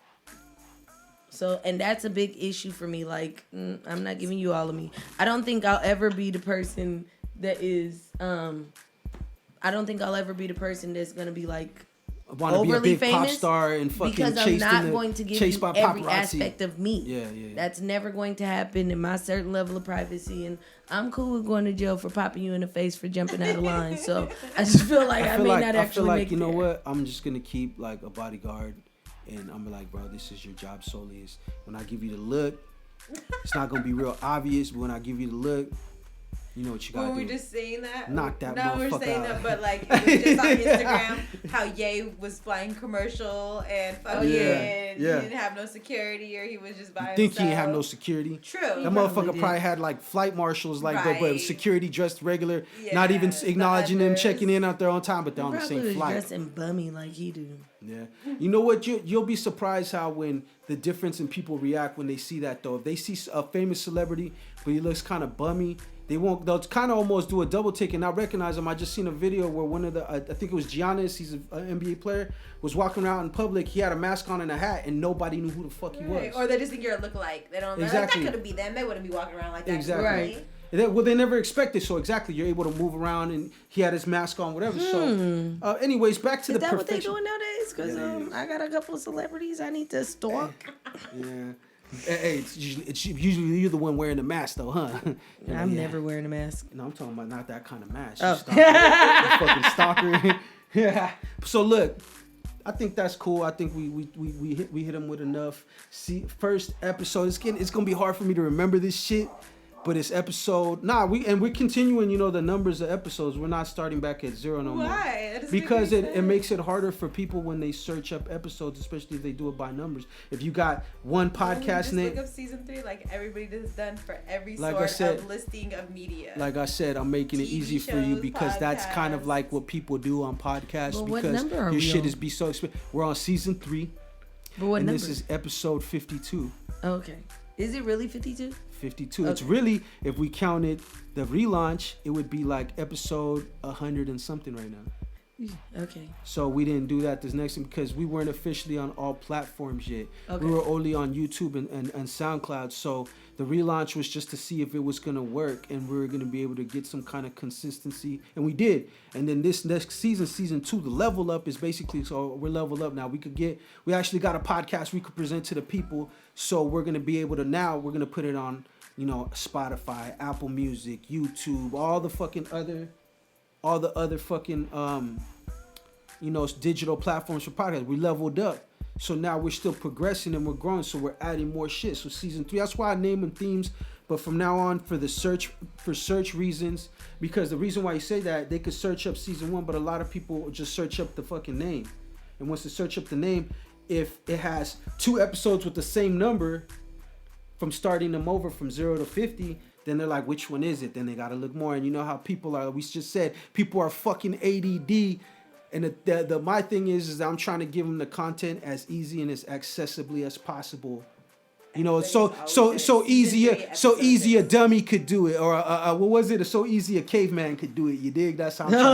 So, and that's a big issue for me. Like, I'm not giving you all of me. I don't think I'll ever be the person that is, I don't think I'll ever be the person that's going to be like, Want to be a overly big pop famous star and fucking because I'm chased not in the, going to give chased you by every paparazzi. aspect of me. Yeah. That's never going to happen in my certain level of privacy, and I'm cool with going to jail for popping you in the face for jumping out of line. So I just feel like I may not I actually feel like make you know it there. what? I'm just gonna keep like a bodyguard, and I'm like, bro, this is your job solely. Is when I give you the look, it's not gonna be real obvious, but when I give you the look, you know what you gotta Were we do. just saying that? Knock that No, we're motherfucker saying out. that, but like it was just on Instagram how Ye was flying commercial and fucking Yeah. he didn't have no security or he was just by Think himself. he ain't have no security. True. That probably motherfucker did. probably had like flight marshals, like but Right. security dressed regular, Yeah, not even the acknowledging them, others. checking in out there on time, but they're on the Probably same was flight. dressing bummy like he do. Yeah. You know what? You'll be surprised how when the difference in people react when they see that though. If they see a famous celebrity, but he looks kind of bummy, they'll kind of almost do a double take and not recognize him. I just seen a video where one of the, I think it was Giannis, he's an NBA player, was walking around in public. He had a mask on and a hat and nobody knew who the fuck he Right. was. Or they just think you're a lookalike. They don't know. Exactly. That couldn't be them. They wouldn't be walking around like that. Exactly. Right. Well, they never expected, so exactly, you're able to move around and he had his mask on, whatever. So, anyways, back to Is the that what they perfection. doing nowadays? Because Yeah, I got a couple of celebrities I need to stalk. Yeah. Hey, it's usually you're the one wearing the mask, though, huh? I'm Yeah. never wearing a mask. No, I'm talking about not that kind of mask. Oh. You fucking stalker. Yeah. So look, I think that's cool. I think we hit him with enough. See, first episode. It's gonna be hard for me to remember this shit. But it's episode. We're continuing. The numbers of episodes. We're not starting back at 0 no more. Why? That doesn't Because make any it sense. makes it harder for people when they search up episodes, especially if they do it by numbers. If you got one podcast Just name, look up season 3 like everybody has done for every Like I sort said- of listing of media. like I said, I'm making it TV easy for you shows, because that's kind of podcasts. like what people do on podcasts. But what because number are your we shit on? is be so expensive. We're on season 3, But what and number? this is episode 52. Okay. Is it really 52? 52. It's Okay. really, if we counted the relaunch, it would be like episode 100 and something right now. Okay. So we didn't do that this next time because we weren't officially on all platforms yet. Okay. We were only on YouTube and SoundCloud. So the relaunch was just to see if it was gonna work and we were gonna be able to get some kind of consistency, and we did. And then this next season, season 2, the level up is basically, so we're leveled up now. We actually got a podcast we could present to the people. So we're gonna be able to we're gonna put it on, Spotify, Apple Music, YouTube, all the other fucking digital platforms for podcasts. We leveled up. So now we're still progressing and we're growing, so we're adding more shit. So season 3, that's why I name them themes. But from now on, for search reasons, because the reason why you say that, they could search up season 1, but a lot of people just search up the fucking name. And once they search up the name, if it has 2 episodes with the same number, from starting them over from 0 to 50, then they're like, which one is it? Then they gotta look more. And you know how people are. We just said people are fucking ADD. And my thing is that I'm trying to give them the content as easy and as accessibly as possible. So easy a dummy could do it, or what was it? So easy a caveman could do it. You dig? That's how I'm trying to,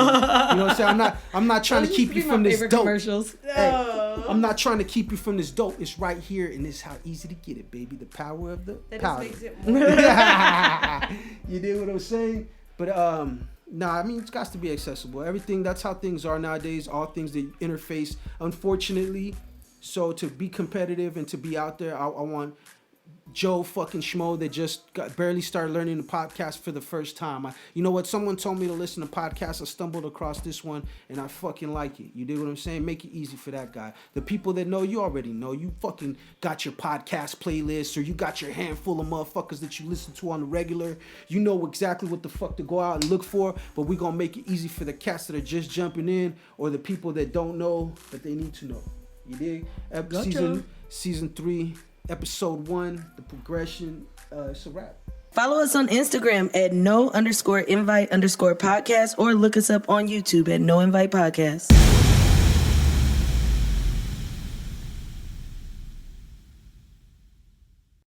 you know what I'm saying? I'm not trying to keep you from this dope. Commercials. Hey, I'm not trying to keep you from this dope. It's right here, and this is how easy to get it, baby. The power of the powder. Just makes it more. You dig what I'm saying? But I mean, it's got to be accessible. Everything, that's how things are nowadays. All things that interface, unfortunately. So to be competitive and to be out there, I want Joe fucking Schmo that just barely started learning the podcast for the first time. You know what? Someone told me to listen to podcasts. I stumbled across this one and I fucking like it. You dig what I'm saying? Make it easy for that guy. The people that know, you already know. You fucking got your podcast playlist, or you got your handful of motherfuckers that you listen to on the regular. You know exactly what the fuck to go out and look for, but we gonna make it easy for the cats that are just jumping in, or the people that don't know but they need to know. You dig? Season 3, episode 1, The Progression. It's a wrap. Follow us on Instagram at no_invite_podcast, or look us up on YouTube at No Invite Podcast.